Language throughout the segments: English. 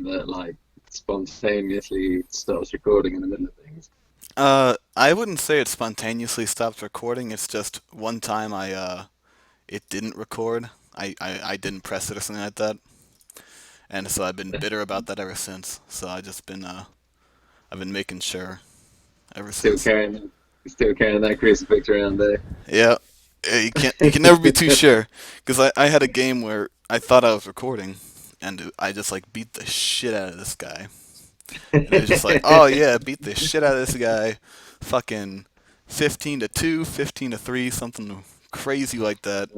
that like spontaneously stops recording in the middle of things? I wouldn't say it spontaneously stopped recording. It's just one time it didn't record. I didn't press it or something like that, and so I've been bitter about that ever since. So I've been making sure ever Still since. carrying, still carrying that crucifix around there. Yeah, you can never be too sure, because I had a game where I thought I was recording, and I just like beat the shit out of this guy, and it was just like, oh yeah, beat the shit out of this guy, fucking 15-2, 15-3, something crazy like that.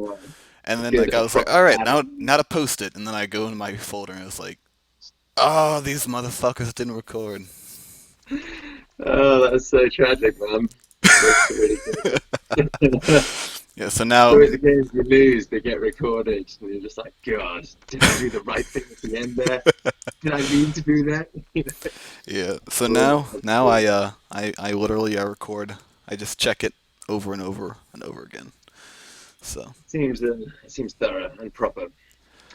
And then Good, like a I was like, proper all right, battle. now to post it, and then I go in my folder and it's like, oh, these motherfuckers didn't record. Oh, that's so tragic, man. That's really good. Yeah, so It's now, always the games you lose, they get recorded, and you're just like, God, did I do the right thing at the end there? Did I mean to do that? yeah, so Oh, now I literally record. I just check it over and over and over again. So it seems thorough and proper.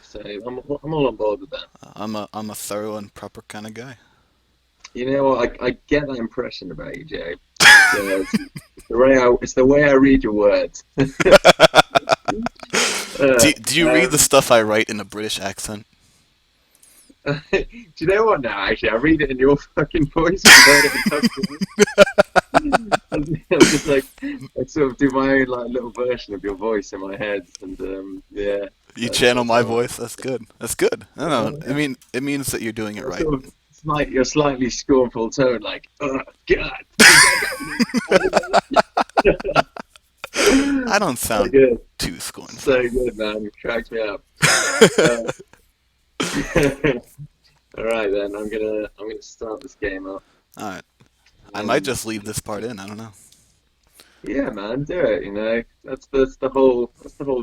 So I'm all on board with that. I'm a thorough and proper kind of guy. You know what? I get that impression about you, Jay. It's the way I read your words. Uh, Do you read the um, stuff I write in a British accent? do you know what now? Actually, I read it in your fucking voice. I've heard it enough I'm just like, I sort of do my own like little version of your voice in my head, and yeah, You channel that's my how voice. That's good. That's good. I don't know. I I, mean, it means that you're doing it I right. sort of it's like your slightly scornful tone, like, oh God, did that go? I don't So sound good, too scornful. so good, man. Cracks me up. Uh, all right, then I'm gonna start this game up. All right. I might Um, just leave this part in. I don't know. yeah, man, do it. You know, that's the whole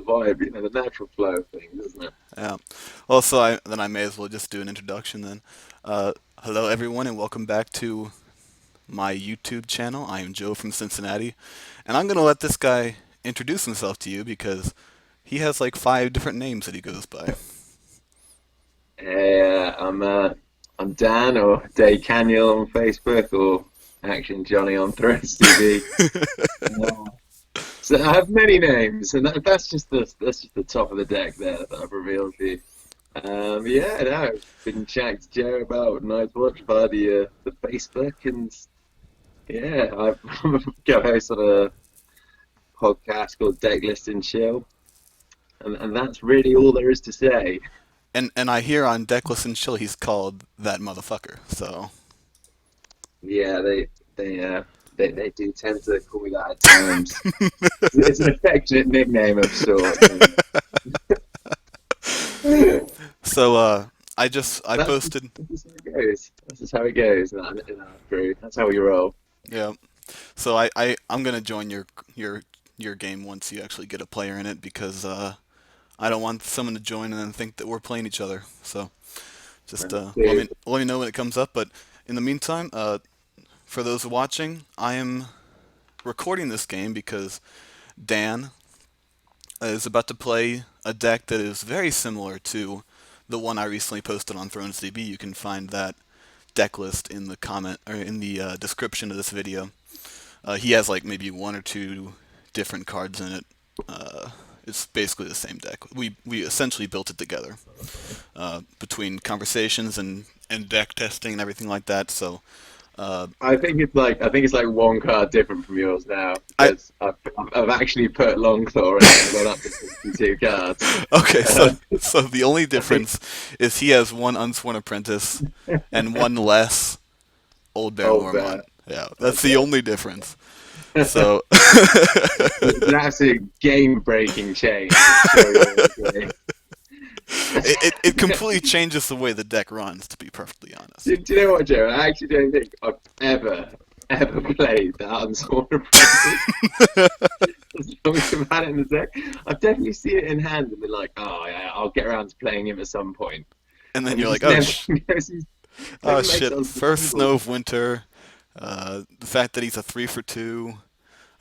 vibe. You know, the natural flow of things, isn't it? Yeah. Well, so I may as well just do an introduction then. Hello, everyone, and welcome back to my YouTube channel. I am Joe from Cincinnati, and I'm gonna let this guy introduce himself to you because he has like 5 different names that he goes by. Hey, I'm Dan or Daye Kaniel on Facebook or Action Johnny on Threads TV. Uh, so I have many names, and that's just the top of the deck there that I've revealed to you. Yeah, no, I've been chatting to Joe about Night's Watch via the Facebook, and yeah, I'm a co-host on a podcast called Decklist and Chill, and that's really all there is to say. And I hear on Decklist and Chill he's called that motherfucker. So Yeah, they do tend to call me that at times. It's an affectionate nickname of sorts. And I posted. that's just how it goes. That's just how it goes in our crew. That's how we roll. Yeah. So I'm gonna join your game once you actually get a player in it because I don't want someone to join and then think that we're playing each other. So just Dude, let me know when it comes up. But in the meantime, for those watching, I am recording this game because Dan is about to play a deck that is very similar to the one I recently posted on ThronesDB. You can find that deck list in the comment or in the description of this video. He has like maybe 1 or 2 different cards in it. It's basically the same deck. We essentially built it together between conversations and deck testing and everything like that. So uh, I think it's like one card different from yours now I because I've actually put Longclaw in it and gone up to 62 cards. okay. So Uh, so the only I think difference is he has 1 Unsworn Apprentice and 1 less Old Bear old Lormont. bear. Yeah, that's the Okay. only difference. So It's an absolute game-breaking change. I'm sure you will agree. it completely changes the way the deck runs. To be perfectly honest. Do you know what, Joe? I actually don't think I've ever played that Unsworn Apprentice. As long as I've had it in the deck, I've definitely seen it in hand and been like, oh yeah, I'll get around to playing him at some point. And then And it you're like, just oh never goes, oh never makes it shit! onto the First snow table. of winter. The fact that he's a 3 for 2.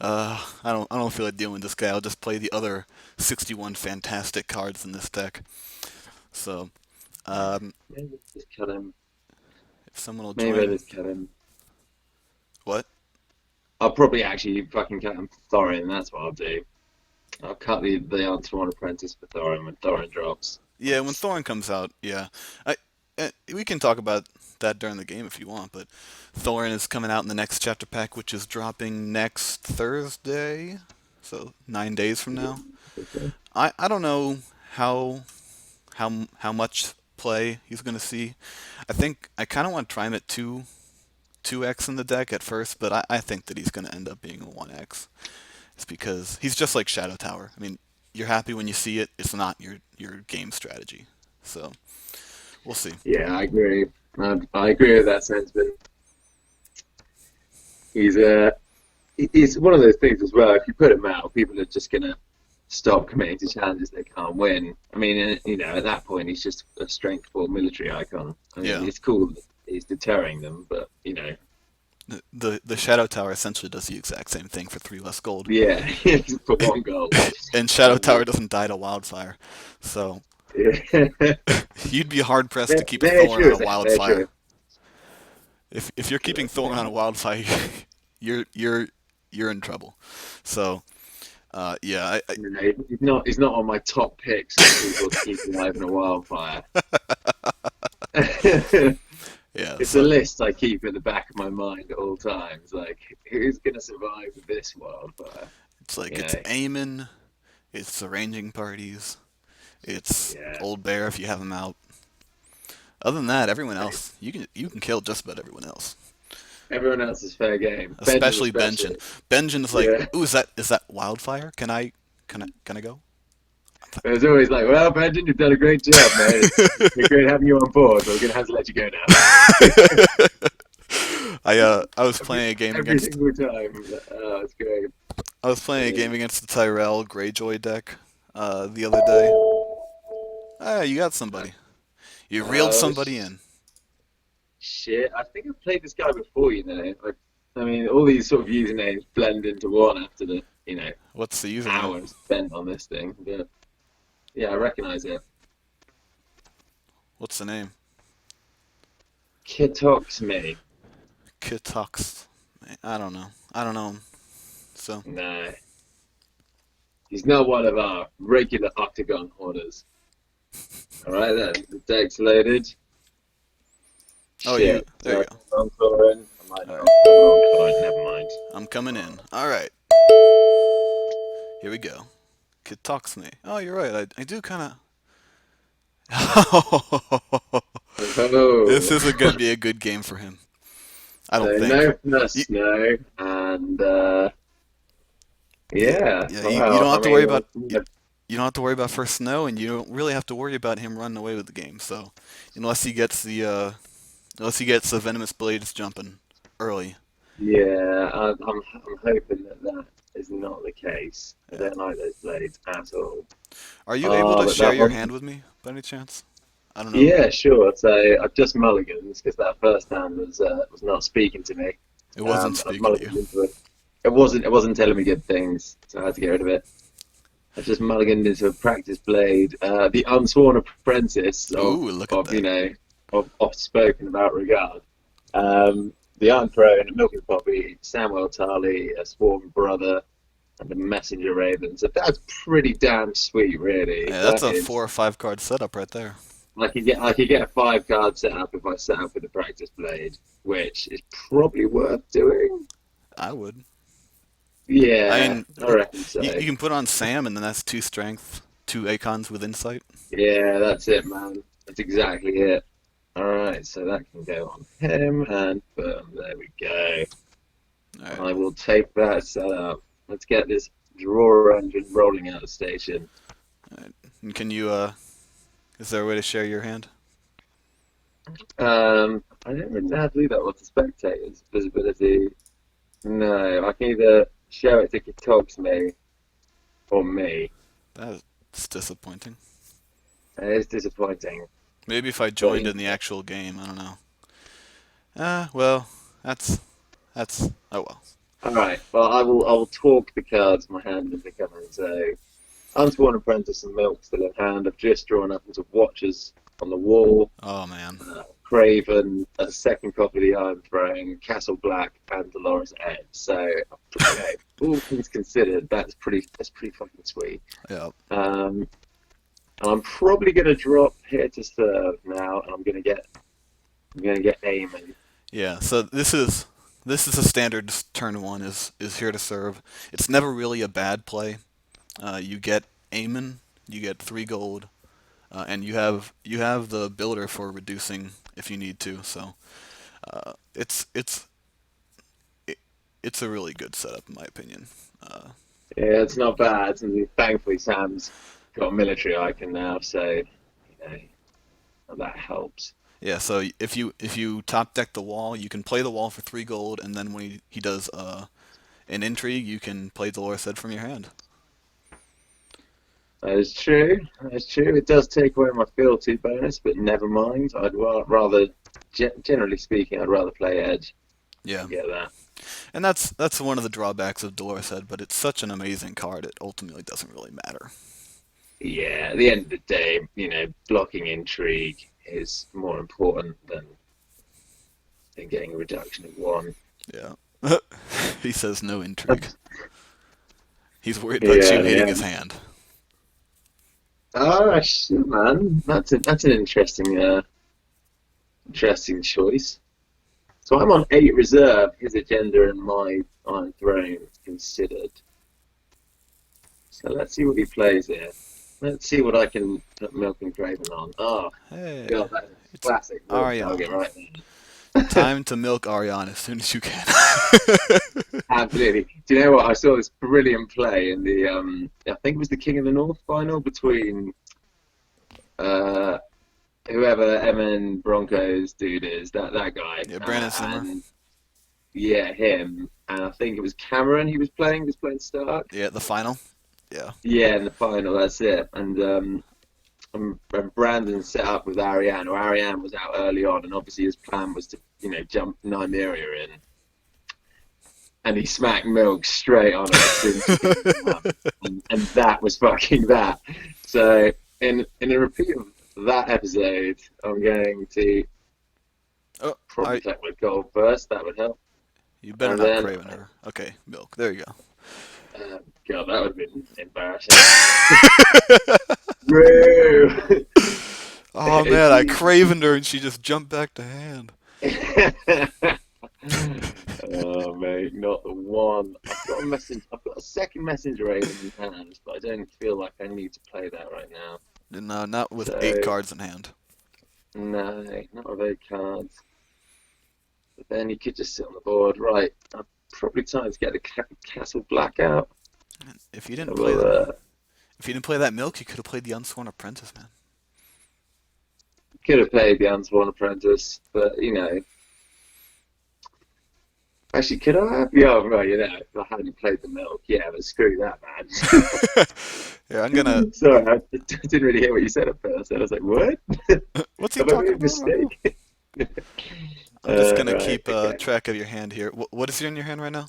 I don't feel like dealing with this guy. I'll just play the other 61 fantastic cards in this deck. So, Yeah, um, maybe just cut him. If someone will Maybe I'll join. just cut him. What? I'll probably actually fucking cut him for Thorin. That's what I'll do. I'll cut the Unsworn Apprentice for Thorin when Thorin drops. Yeah, when Thorin comes out, yeah. I we can talk about that during the game if you want, but Thorin is coming out in the next chapter pack, which is dropping next Thursday, so 9 days from now. Okay. I don't know how how much play he's going to see. I think I kind of want to try him at 2x in the deck at first, but I think that he's going to end up being a 1x. It's because he's just like Shadow Tower. I mean, you're happy when you see it. It's not your game strategy. So we'll see. Yeah, I agree. I agree with that sentiment. He's he's one of those things as well. If you put him out, people are just gonna stop committing to challenges they can't win. I mean, at that point, he's just a strength 4 military icon. I mean, Yeah. it's cool that he's deterring them, but The Shadow Tower essentially does the exact same thing for 3 less gold, yeah, for 1 goal. and Shadow Tower doesn't die to wildfire. So Yeah. you'd be hard pressed to keep a Very Thorn on true, a Zach, very wildfire. true. If you're keeping Thorn on a wildfire, you're you're you're in trouble. So yeah, He's not on my top picks of people to keep alive in a wildfire. yeah. It's a So list I keep in the back of my mind at all times. Like, who's gonna survive this wildfire? it's like You it's know? aiming, it's arranging parties, it's Yeah. Old Bear if you have him out. Other than that, everyone else you can kill just about everyone else, Everyone else is fair game. Benjamin especially Benjen. especially. Benjen's like, Yeah. ooh, is that wildfire? Can I go? It's always like, well, Brendan, you've done a great job, mate. It's been great having you on board, but we're gonna have to let you go now. I was playing a game Every against single time. Oh, it's great. I was playing a Yeah. game against the Tyrell Greyjoy deck the other day. Ah, you got somebody. You reeled Oh somebody in. shit! I think I've played this guy before. I mean, all these sort of usernames blend into one after the What's the username? hours spent on this thing. But yeah, I recognise it. What's the name? Kitox me. Kitox. I don't know. I don't know him. So No, he's not one of our regular octagon hoarders. All right then, the deck's loaded. oh, you Shit. there you So go. I'm Thorin. I might All not right, have wrong Thorin. Never mind. I'm coming in. All right, here we go. Kitox me. Oh, you're right. I do kind of. This Oh. isn't gonna be a good game for him. I don't So think. no no You, snow and yeah, yeah. yeah. You Well, don't I have to worry mean, about you don't have to worry about first snow, and you don't really have to worry about him running away with the game. So, unless he gets the venomous blades jumping early. yeah. I'm hoping that is not the case. I Yeah. don't like those blades at all. Are you able to But share that your one, hand with me by any chance? I don't know. yeah, sure. So I've just mulliganed because that first hand was not speaking to me. It wasn't I've speaking to you. mulliganed into it. It wasn't telling me good things, so I had to get rid of it. I just mulliganed into a practice blade, the unsworn apprentice Ooh, look at of that. of oft spoken about regard. The Iron Throne, Milky Poppy, Samuel Tarley, a sworn brother, and a messenger raven. So that's pretty damn sweet, really. Yeah, that's That a is. 4 or 5 card setup right there. I could get a 5 card setup if I set up with the practice blade, which is probably worth doing. I would. I Yeah, mean, I reckon so. you can put on Sam, and then that's 2 strength, 2 Acons with insight. Yeah, that's it, man. That's exactly it. All right, so that can go on him, and boom, there we go. All right. I will take that setup. Let's get this drawer engine rolling out of station. And can you? Is there a way to share your hand? I don't really know how to do that with the spectators visibility. No, I can either show it to Kitogs me or me. That's disappointing. It is disappointing. Maybe if I But joined in the actual game, I don't know. Well, that's oh well. all right, well, I will talk the cards my hand is becoming. So, Unsworn Apprentice and Milk still in hand. I've just drawn up into Watchers on the wall. Oh man. Craven, a second copy of the Iron Throne, Castle Black, and Dolores Edge. So, you know, all things considered, that's pretty fucking sweet. Yeah. Um, and I'm probably gonna drop here to serve now, and I'm gonna get Aemon. Yeah. So this is a standard turn one is here to serve. It's never really a bad play. You get Aemon, you get 3 gold, and you have the builder for reducing if you need to. So it's it, it's a really good setup in my opinion. Uh, Yeah, it's not bad. And thankfully, Sam's got a military icon now, so that helps. yeah. So if you top deck the wall, you can play the wall for 3 gold, and then when he does an intrigue, you can play Dolores Head from your hand. That is true. That is true. It does take away my fealty bonus, but never mind. I'd rather, generally speaking, I'd rather play Edge Yeah. and get that. And that's one of the drawbacks of Dolores Head, but it's such an amazing card. It ultimately doesn't really matter. Yeah, at the end of the day, blocking intrigue is more important than getting a reduction of one. Yeah. He says no intrigue. He's worried about Yeah, you hating yeah. his hand. Oh, shit, man. That's an interesting choice. So I'm on 8 reserve. His agenda and my Iron Throne considered. So let's see what he plays here. Let's see what I can put Milk and Craven on. Oh, Hey, God, that is a it's classic milk target Ariane. right there. Time to milk Ariane as soon as you can. Absolutely. Do you know what? I saw this brilliant play in the I think it was the King of the North final between uh whoever Emin Broncos dude is, that guy. Yeah, Brandon Simmer. And yeah, him. And I think it was Cameron he was playing Stark. Yeah, the final. Yeah. Yeah, in the final, that's it. And Brandon set up with Ariane, or Ariane was out early on, and obviously his plan was to, jump Nymeria in, and he smacked Milk straight on her as soon as she did and that was fucking that. So in a repeat of that episode, I'm going to Oh, probably I. take my gold first. That would help, You better and not then craven her. Okay, milk. There you go. God, that would have been embarrassing. Woo! Oh man, I cravened her and she just jumped back to hand. Oh mate, not the one. I've got a message. I've got a second messenger raven in hand, but I don't feel like I need to play that right now. No, not with 8 cards So in hand. no, not with 8 cards. But then you could just sit on the board. Right, probably time to get the castle black out. If you didn't I play will. that, if you didn't play that milk, you could have played the Unsworn Apprentice, man. Could have played the Unsworn Apprentice, but actually, could I have? Yeah, right. If I hadn't played the milk, yeah, but screw that, Yeah, I'm gonna. man. Sorry, I didn't really hear what you said at first. I was like, what? What's he Have I talking made a about? I don't know. mistake? I'm just gonna Right, keep okay. track of your hand here. What is in your hand right now?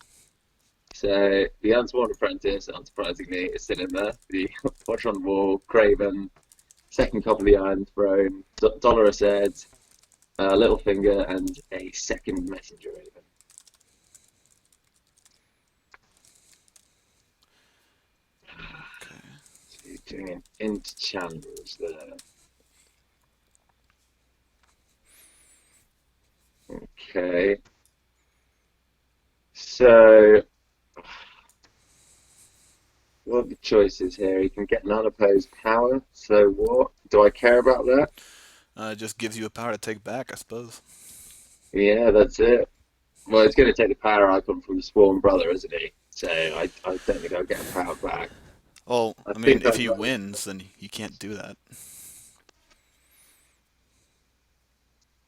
So the Unsworn Apprentice, unsurprisingly, is still in there. The Watch on the Wall, Craven, second copy of the Iron Throne, Dolorous Ed, Littlefinger, and a second Messenger Raven. Okay. So you're doing an int challenge there. Okay. So what are the choices here? You can get an unopposed power. So what? Do I care about that? It just gives you a power to take back, I suppose. Yeah, that's it. Well, it's going to take the power icon from the Sworn Brother, isn't he? So I don't think I'll get a power back. Well, I I mean, think if I'd he rather. wins, then you can't do that.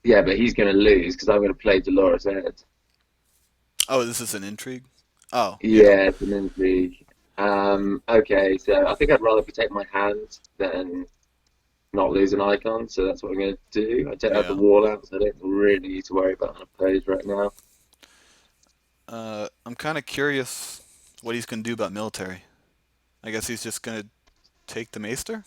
Yeah, but he's going to lose because I'm going to play Dolores Ed. Oh, this is an intrigue? Oh, yeah. Yeah, it's an intrigue. Okay, so I think I'd rather protect my hand than not lose an icon. So that's what I'm going to do. I don't have the Yeah. wall out, so I don't really need to worry about unopposed right now. I'm kind of curious what he's gonna do about military. I guess he's just gonna take the Maester?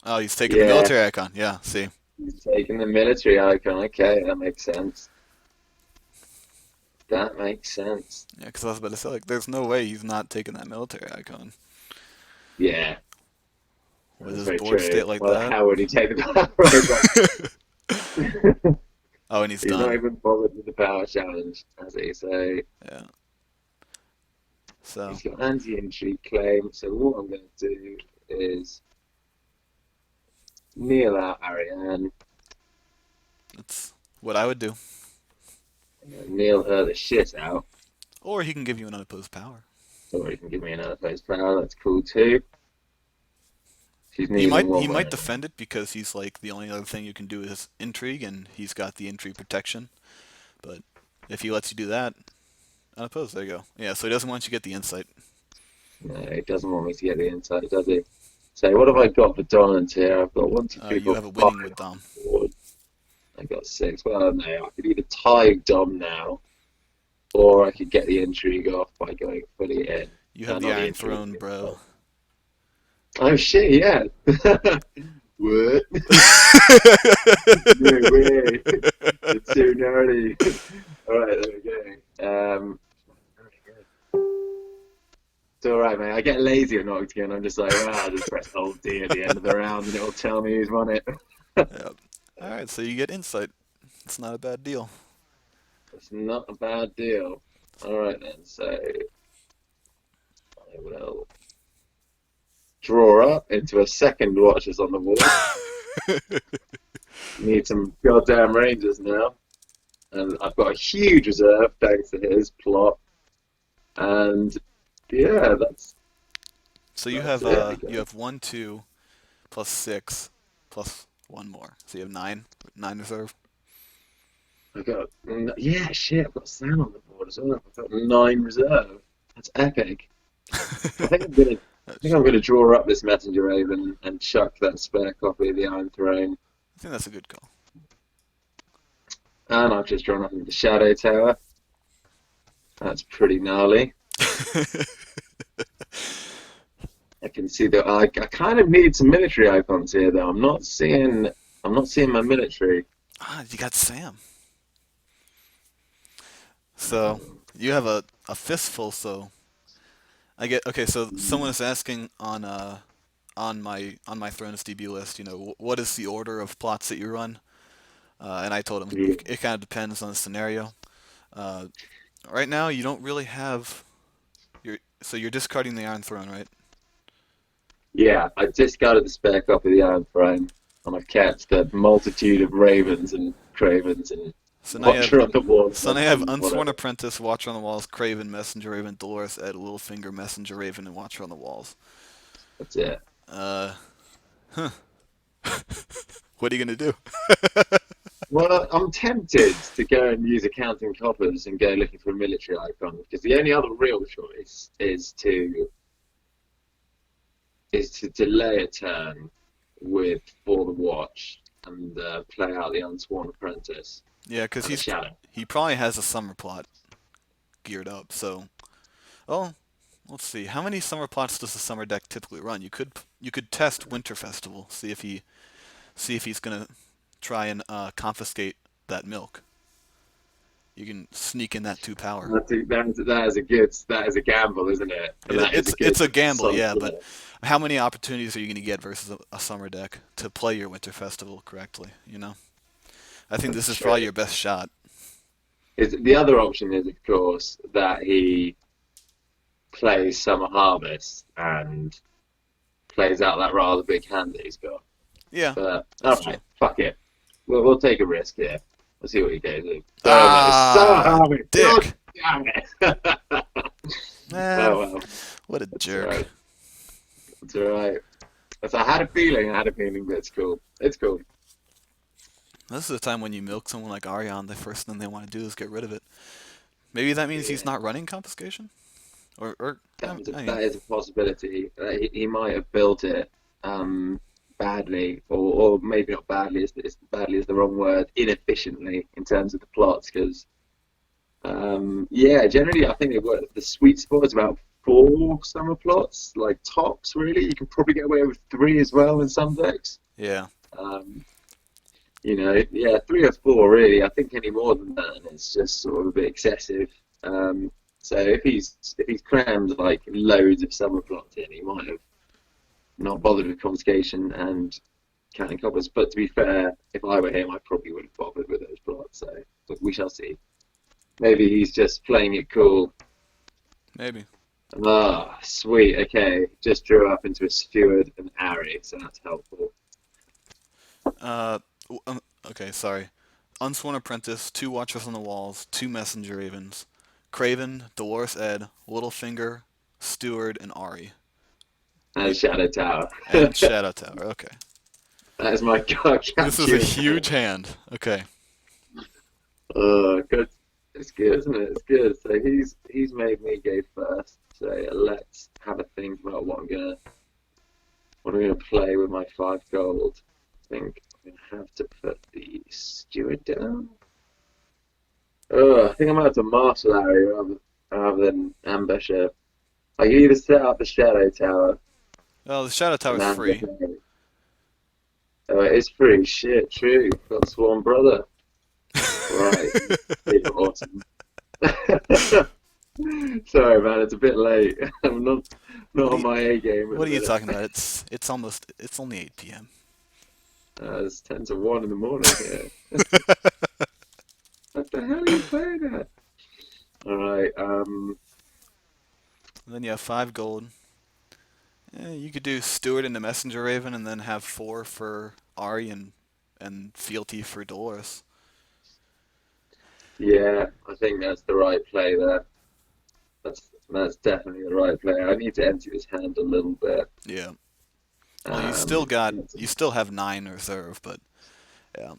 Oh, he's taking the Yeah, military icon. Yeah, see. he's taking the military icon. Okay, that makes sense. That makes sense. Yeah, because I was about to say, like, there's no way he's not taking that military icon Yeah, with that's his very board true. state like Well, that. how would he take the power icon? Oh, and he's He's not done. even bothered with the power challenge, as they say. Yeah. So He's got anti-intrigue claim. So what I'm going to do is kneel out Ariane, that's what I would do. kneel her the shit out. Or he can give you an unopposed power. Or he can give me another face power. That's cool too. She's He kneeling might he one might way. defend it because he's like the only other thing you can do is intrigue, and he's got the intrigue protection. But if he lets you do that, unopposed, there you go. Yeah, so he doesn't want you to get the insight. No, he doesn't want me to get the inside, does he? So what have I got for dominance here? I've got one, two, three, You four, have a five winning with Dom. board. I got six. Well, no, I could either tie Dom now, or I could get the intrigue off by going fully in. You No, have the not the Iron intrigue. Throne, bro. Oh shit, yeah. What? No way. It's too nerdy. Alright, there we go. It's alright, mate. I get lazy on Octagon. I'm just like, well, I'll just press Alt D at the end of the round and it'll tell me who's won it. Yep. All right, so you get insight. It's not a bad deal. It's not a bad deal. Alright then, so I will draw up into a second Watchers on the Wall. Need some goddamn Rangers now. And I've got a huge reserve thanks to his plot. And yeah, So you that's have it, I you guess. have 1, 2, plus 6, plus one more. So you have nine reserve. Yeah, shit, I've got Sam on the board as well. I've got nine reserve. That's epic. I think I'm gonna I think I'm gonna draw up this Messenger Raven and chuck that spare copy of the Iron Throne. I think that's a good call. And I've just drawn up into the Shadow Tower. That's pretty gnarly. I can see that I kind of need some military icons here though. I'm not seeing my military. Ah, you got Sam. So you have a fistful. So I get okay. So someone is asking on my Thrones DB list. You know, what is the order of plots that you run? And I told him Yeah, it kind of depends on the scenario. Uh, right now, you don't really have so you're discarding the Iron Throne, right? yeah, I discarded the spare copy of the Iron Throne, and I've kept the multitude of Ravens and Cravens and So now you have Watcher on the Wall so now you have and Unsworn whatever. Apprentice, Watcher on the Walls, Craven, Messenger Raven, Dolores, Ed, Littlefinger, Messenger Raven, and Watcher on the Walls. That's it. Uh, huh. What are you gonna do? Well, I'm tempted to go and use accounting coppers and go looking for a military icon because the only other real choice is to delay a turn with For the Watch and play out the Unsworn Apprentice Yeah, because and the Shadow. he probably has a summer plot geared up. So, oh, let's see. How many summer plots does the summer deck typically run? You could test Winter Festival, see if he's gonna try and confiscate that milk. You can sneak in that 2 power. That is a gamble, isn't it? And that is a It's good a gamble, solid yeah, but play. how many opportunities are you going to get versus a summer deck to play your Winter Festival correctly? You know, I think this That's is probably true. your best shot. The other option is, of course, that he plays Summer Harvest and plays out that rather big hand that he's got. Yeah, But all that's true. right, fuck it. We'll take a risk here. We'll see what he goes with. Oh no, Summer Ah, Harvest! God dick. damn it! Man, Oh well, what a that's all jerk. right. That's all right. I had a feeling. I had a feeling, but it's cool. It's cool. This is the time when you milk someone like Arion. The first thing they want to do is get rid of it. Maybe that means he's Yeah, not running confiscation, or I mean, that is a possibility. He might have built it badly, or maybe not badly. Badly is the wrong word. Inefficiently in terms of the plots, because yeah, generally I think the sweet spot is about 4 summer plots, like tops. Really, you can probably get away with 3 as well in some decks. Yeah. Um, yeah, 3 or 4 really. I think any more than that, and it's just sort of a bit excessive. So if he's crammed like loads of summer plots in, he might have not bothered with confiscation and counting coppers. But to be fair, if I were him, I probably would have bothered with those plots. So but we shall see. Maybe he's just playing it cool. Maybe. Ah, sweet. Okay, just drew up into a steward and Ari, so that's helpful. Uh, okay, sorry. Unsworn Apprentice, 2 Watchers on the Walls, 2 Messenger Ravens, Craven, Dolores Ed, Littlefinger, Steward, and Ari. And Shadow Tower. And Shadow Tower. Okay. That is my This is a gargantuan huge hand. hand. Okay. Good. It's good, isn't it? It's good. So he's made me go first. So let's have a think about what I'm gonna play with my 5 gold. I think I'm gonna have to put the steward down. Oh, I think I might have to marshal Harry rather than ambush her. I can either set up the shadow tower Well, the Shadow Tower and is ambush free. Harry. Oh, it is free. Shit, true. Got Sworn Brother. Right. Big awesome. Sorry, man. It's a bit late. I'm not What are on you my A game at What the are you minute. talking about? It's only 8 p.m. It's 10 to 1 in the morning here. What the hell are you playing at? All right. Then you have 5 gold. You could do Steward and the Messenger Raven, and then have 4 for Ari and Fealty for Dolores. Yeah, I think that's the right play there. That's definitely the right play. I need to empty this hand a little bit. Yeah. Well, Um, you still have 9 reserve, but yeah.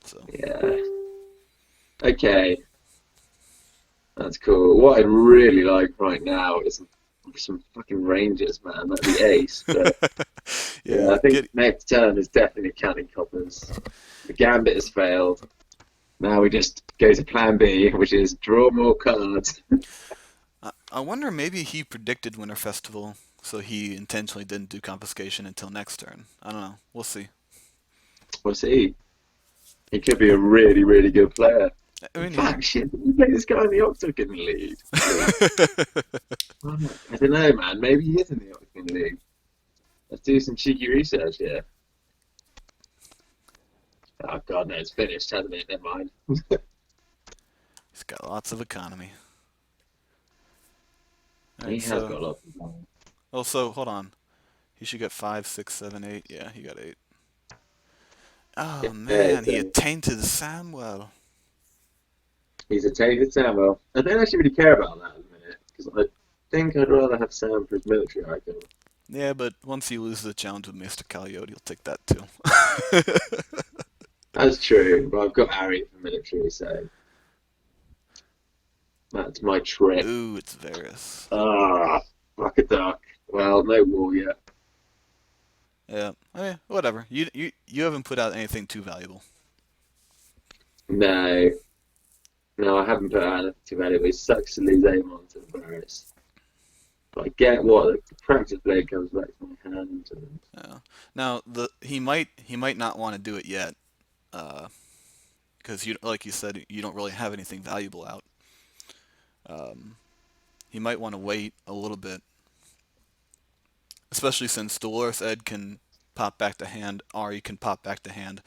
So yeah. Okay, that's cool. What I'd really like right now is some fucking Rangers, man. That'd be ace. But yeah, yeah, I think get. next turn is definitely counting coppers. The gambit has failed. Now we just go to plan B, which is draw more cards. I wonder maybe he predicted Winter Festival, so he intentionally didn't do confiscation until next turn. I don't know. We'll see. We'll see. He could be a really, really good player. I In mean, fact, shit, did we play this guy in the Octagon League? I don't know, man. Maybe he is in the Octagon League. Let's do some cheeky research here. Oh, God, no, it's finished, hasn't it? Never mind. he's got lots of economy. All He right, has so got lots of money. also hold on. He should get 5, 6, 7, 8. Yeah, he got 8. Oh Yeah, man, he so attainted Samwell. he's a tainted Samuel. I don't actually really care about that at the minute, because I think I'd rather have Sam for his military icon. Yeah, but once he loses the challenge with Mr. Coyote, he'll take that too. That's true, but I've got Ari for military, so that's my trick. Ooh, it's Varys. Ah, fuck a duck. Well, no war yet. Yeah, I mean, whatever. You haven't put out anything too valuable. No, no, I haven't put out anything too valuable. It sucks to lose Amon to Varys. But I get what the practice blade comes back to my hand. And Yeah. Now he might not want to do it yet, because you like you said you don't really have anything valuable out. Um, he might want to wait a little bit, especially since Dolores Ed can pop back to hand, Ari can pop back to hand.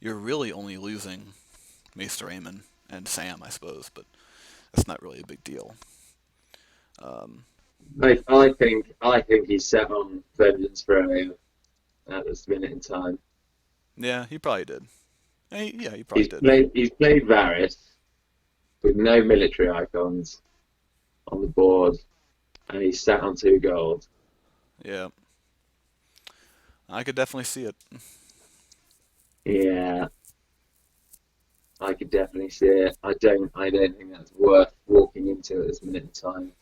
You're really only losing Maester Aemon and Sam, I suppose, but that's not really a big deal. Um, I think he's set on vengeance for Arya at this minute in time. yeah, he probably did. Yeah, he probably He's did. played Varys with no military icons on the board, and he's sat on 2 gold. Yeah, I could definitely see it. Yeah, I could definitely see it. I don't think that's worth walking into at this minute in time.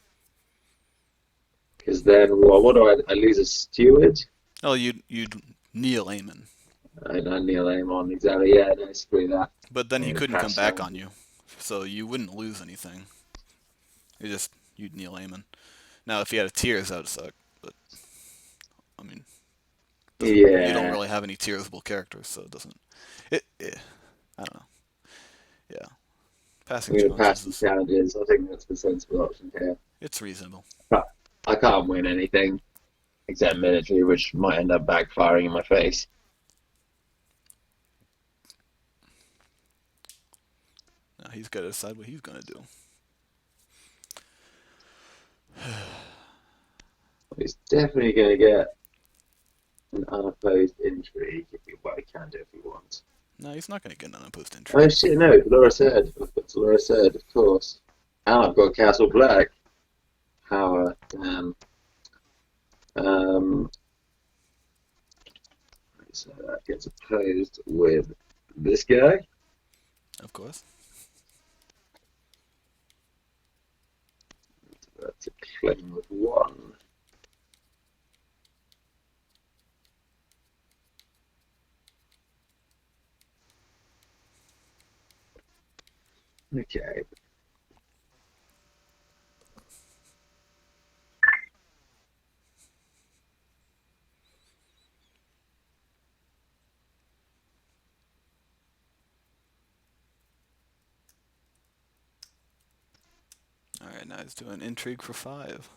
Because then, what do I lose a steward? Oh, you'd kneel Aemon, I kneel aim on exactly. Yeah, no, screw that. but then I'm he gonna couldn't come crash back down. on you, so you wouldn't lose anything. You'd kneel Aemon. Now, if he had a tears, that would suck. But I mean, doesn't you don't Yeah, really have any tearsable characters, so it doesn't. I don't know. Yeah, passing I'm going to pass challenges the is challenges. I think that's the sensible option here. it's reasonable. But I can't win anything except military, which might end up backfiring in my face. Now he's got to decide what he's gonna do. He's definitely going to get an unopposed intrigue. Well, he can do if he wants. No, he's not gonna get an unopposed Oh intrigue. shit, no, Dolores Head. I've got Dolores Head, of course. And I've got Castle Black. Power, damn. Um, so that gets opposed with this guy. Of course. That's a claim with one. Okay. All right, now he's doing intrigue for 5.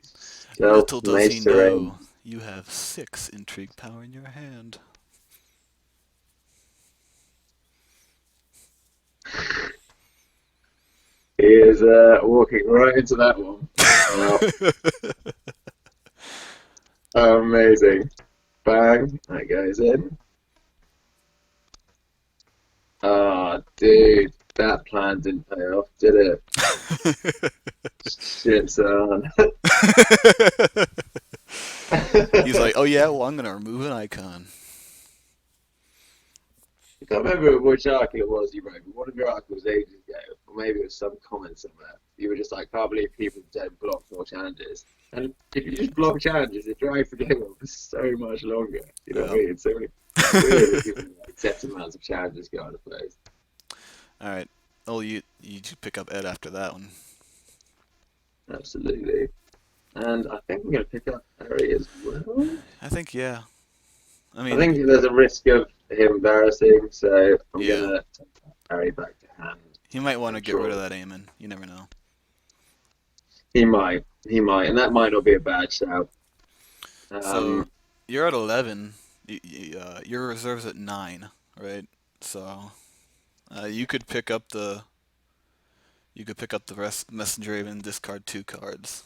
Stealth Little does he Mace Terrain. know, you have 6 intrigue power in your hand. He is walking right into that one. Wow. Amazing. Bang. That goes in. Ah, dude. That plan didn't pay off, did it? Shit, son. He's like, oh yeah, well I'm gonna remove an icon. I can't remember which article it was you wrote, but one of your articles ages ago, or maybe it was some comment somewhere. You were just like, can't believe people don't block more challenges. And if you just block challenges, it drags the game on for so much longer. You know what I Yeah. mean? So many weird if people like set amounts of challenges go out of place. All right. Oh, you pick up Ed after that one. Absolutely. And I think I'm going to pick up Harry as well. I think yeah. I I mean, think there's a risk of him embarrassing, so I'm going yeah. to take Harry back to hand He might want to and get rid draw. of that Aemon. You never know. He might, and that might not be a bad shout. So Um, you're at 11. Your reserve's at 9, right? So you could pick up the rest messenger Raven, discard 2 cards,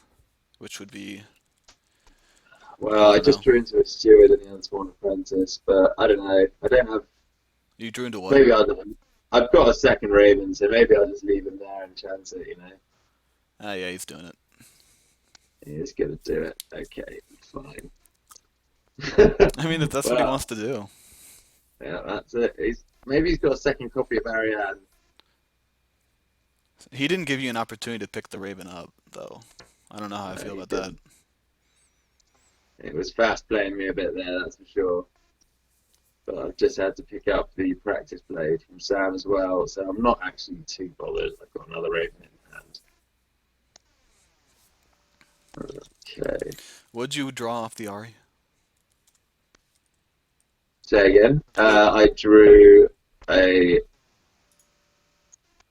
which would be I well, I don't just know. drew into a steward and the unsworn apprentice, but I don't know. I don't have. You drew into what? Maybe I've got a second Raven, so maybe I'll just leave him there and chance it. Ah, yeah, he's doing it. He's gonna do it. Okay, fine. I mean, if that's what he Well, wants to do. yeah, that's it. Maybe he's got a second copy of Ariane. He didn't give you an opportunity to pick the Raven up, though. I don't know how I No, feel he about that. didn't. It was fast playing me a bit there, that's for sure. But I've just had to pick up the practice blade from Sam as well, so I'm not actually too bothered. I've got another Raven in hand. Okay. Would you draw off the Ari? Say again. What? I drew a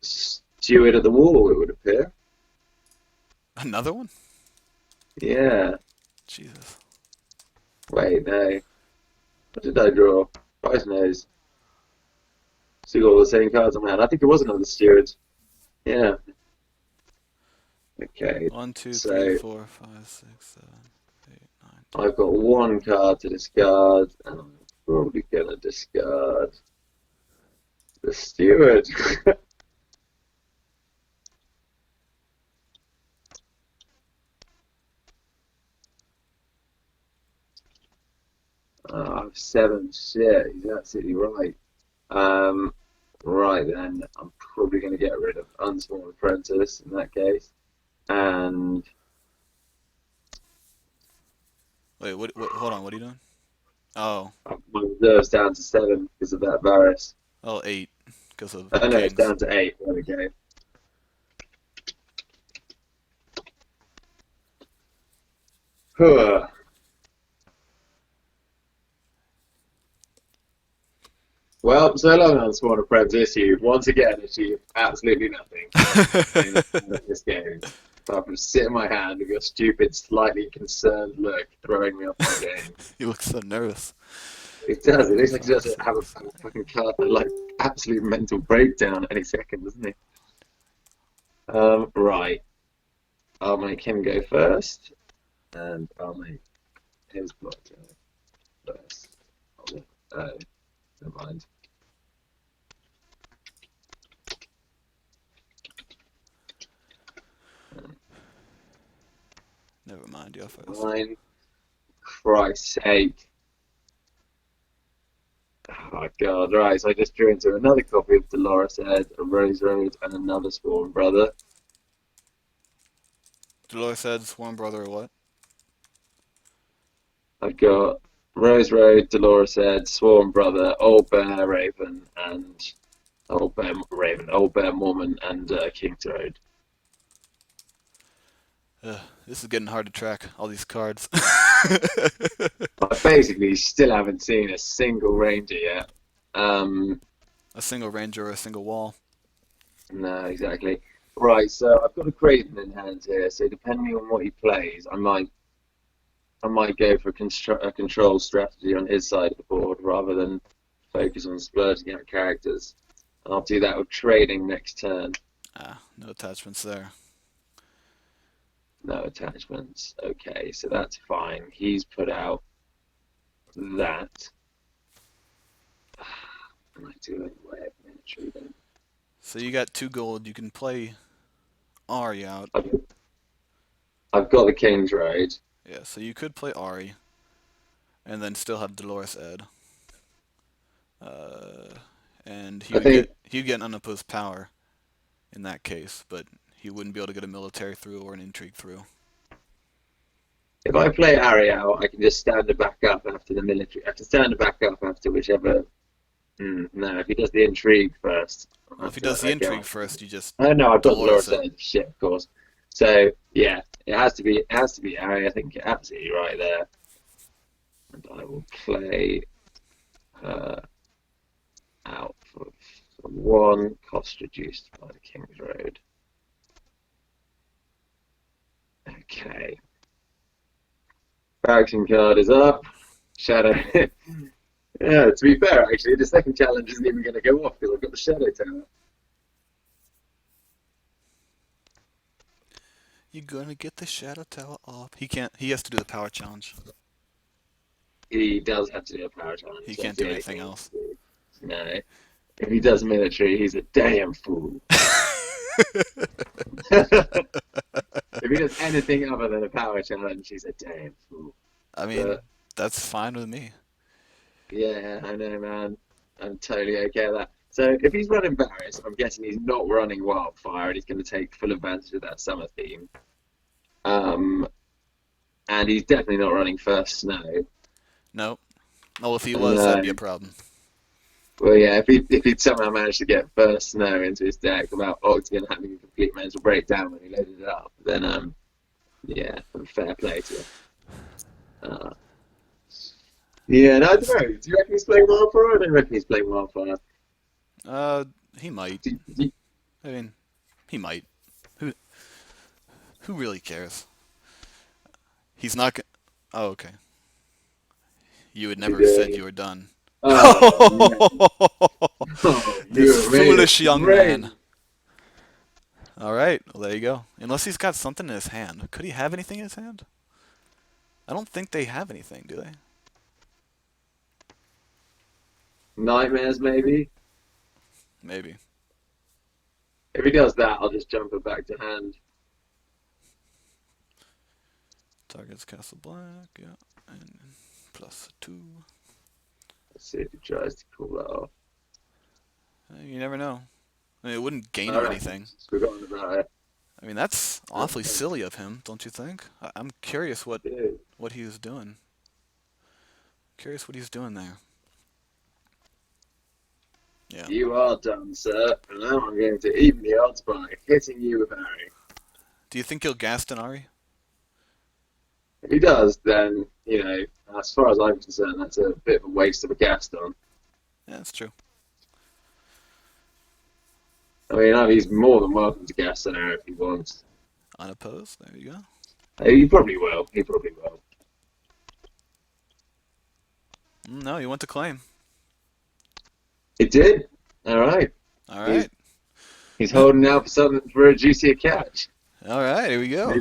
steward at the wall, it would appear. Another one? Yeah. Jesus. Wait, no. What did I draw? Christ knows. Still got all the same cards on my hand. I think it was another steward. Yeah. Okay. One, two, three, So four, five, six, 7, 8, 9, 10. I've got one card to discard, and I'm probably gonna discard the steward. I've 7. Shit, he's absolutely right. Um, right then, I'm probably going to get rid of Unsworn Apprentice in that case. And Wait, hold on, what are you doing? Oh, my reserve's down to 7 because of that Varus. oh, 8, because of Oh no, it's Kings. down to 8. There we go. Huh. Well, so long on Spawn Apprentice, you've once again achieved absolutely nothing in this game. Apart from sit in my hand with your stupid, slightly concerned look throwing me off my game. You look so nervous. It does. It looks like he Five, does have six. a fucking car, like absolute mental breakdown any second, doesn't he? Right. I'll make him go first, and I'll make his block go first. Oh, never mind. Never mind, you're first. Mine. Christ's sake. Oh God! Right. So I just drew into another copy of Dolores Ed, a Rose Road, and another Spawn Brother. Dolores said Sworn Brother or what? I've got Rose Road, Dolores Ed, Sworn Brother, Old Bear Raven, and Old Bear Raven, Old Bear Mormon, and King's Road. This is getting hard to track, all these cards. I basically still haven't seen a single ranger yet. Um, A single ranger or a single wall. no, exactly. Right, so I've got a Craven in hand here. So depending on what he plays, I might go for a control strategy on his side of the board rather than focus on splurging out characters. And I'll do that with trading next turn. No attachments there. No attachments. Okay, so that's fine. He's put out that. And I do anyway of military then. So you got 2 gold, you can play Ari out. I've, I've got the King's Road. Yeah, so you could play Ari and then still have Dolores Ed. And I think he'd get unopposed power in that case, but he wouldn't be able to get a military through or an intrigue through. if I play Ariel, I can just stand it back up after the military. I can stand it back up after whichever. No, if he does the intrigue first, I'll Well, have if he to does the let that go. intrigue first, you just Oh no, I've got Dolores Dolores Ed. Ed. Shit, of course. So yeah, it has to be Ari. I think you're absolutely right there. And I will play her out for 1 cost reduced by the King's Road. Okay. Action card is up. Shadow. Yeah, to be fair, actually, the second challenge isn't even going to go off because I've got the Shadow Tower. You're gonna get the Shadow Tower off. He can't. He has to do the power challenge. He does have to do a power challenge. He can't That's do the only anything thing he else. can do. No. If he does military, he's a damn fool. If he does anything other than a power challenge, he's a damn fool. I mean, But that's fine with me. yeah, I know, man. I'm totally okay with that. So if he's running Barris, I'm guessing he's not running Wildfire, and he's going to take full advantage of that summer theme. Um, and he's definitely not running First Snow. Nope. Oh, if he was, that'd No. be a problem. Well, yeah, if he'd somehow managed to get First Snow into his deck without Octagon having a complete mental breakdown when he loaded it up, then yeah, fair play to him. Uh, yeah, no, I don't know. Do you reckon he's playing Wildfire? I don't reckon he's playing Wildfire. Uh, he might. Do, do, I mean, he might. Who who really cares? He's not. Oh, okay. You had never said you were done. oh, man. Oh, This you made it foolish young great. man. All right, well there you go. Unless he's got something in his hand. Could he have anything in his hand? I don't think they have anything, do they? Nightmares, maybe? Maybe. If he does that, I'll just jump it back to hand. Target's Castle Black, yeah. And +2. Let's see if he tries to pull that off. You never know. I mean, it wouldn't gain All him right, anything. forgotten about it. I mean, that's awfully Okay, silly of him, don't you think? I'm curious dude. what he was doing. Curious what he's doing there. Yeah. You are done, sir. And now I'm going to even the odds by hitting you with Harry. Do you think he'll Gaston Ari? If he does, then, as far as I'm concerned, that's a bit of a waste of a Gaston. Yeah, that's true. I mean, he's more than welcome to Gaston now if he wants. Unopposed. There you go. He probably will. He probably will. No, you went to claim. It did. All right. All He's right. he's holding out for something for a juicier catch. All right, here we go.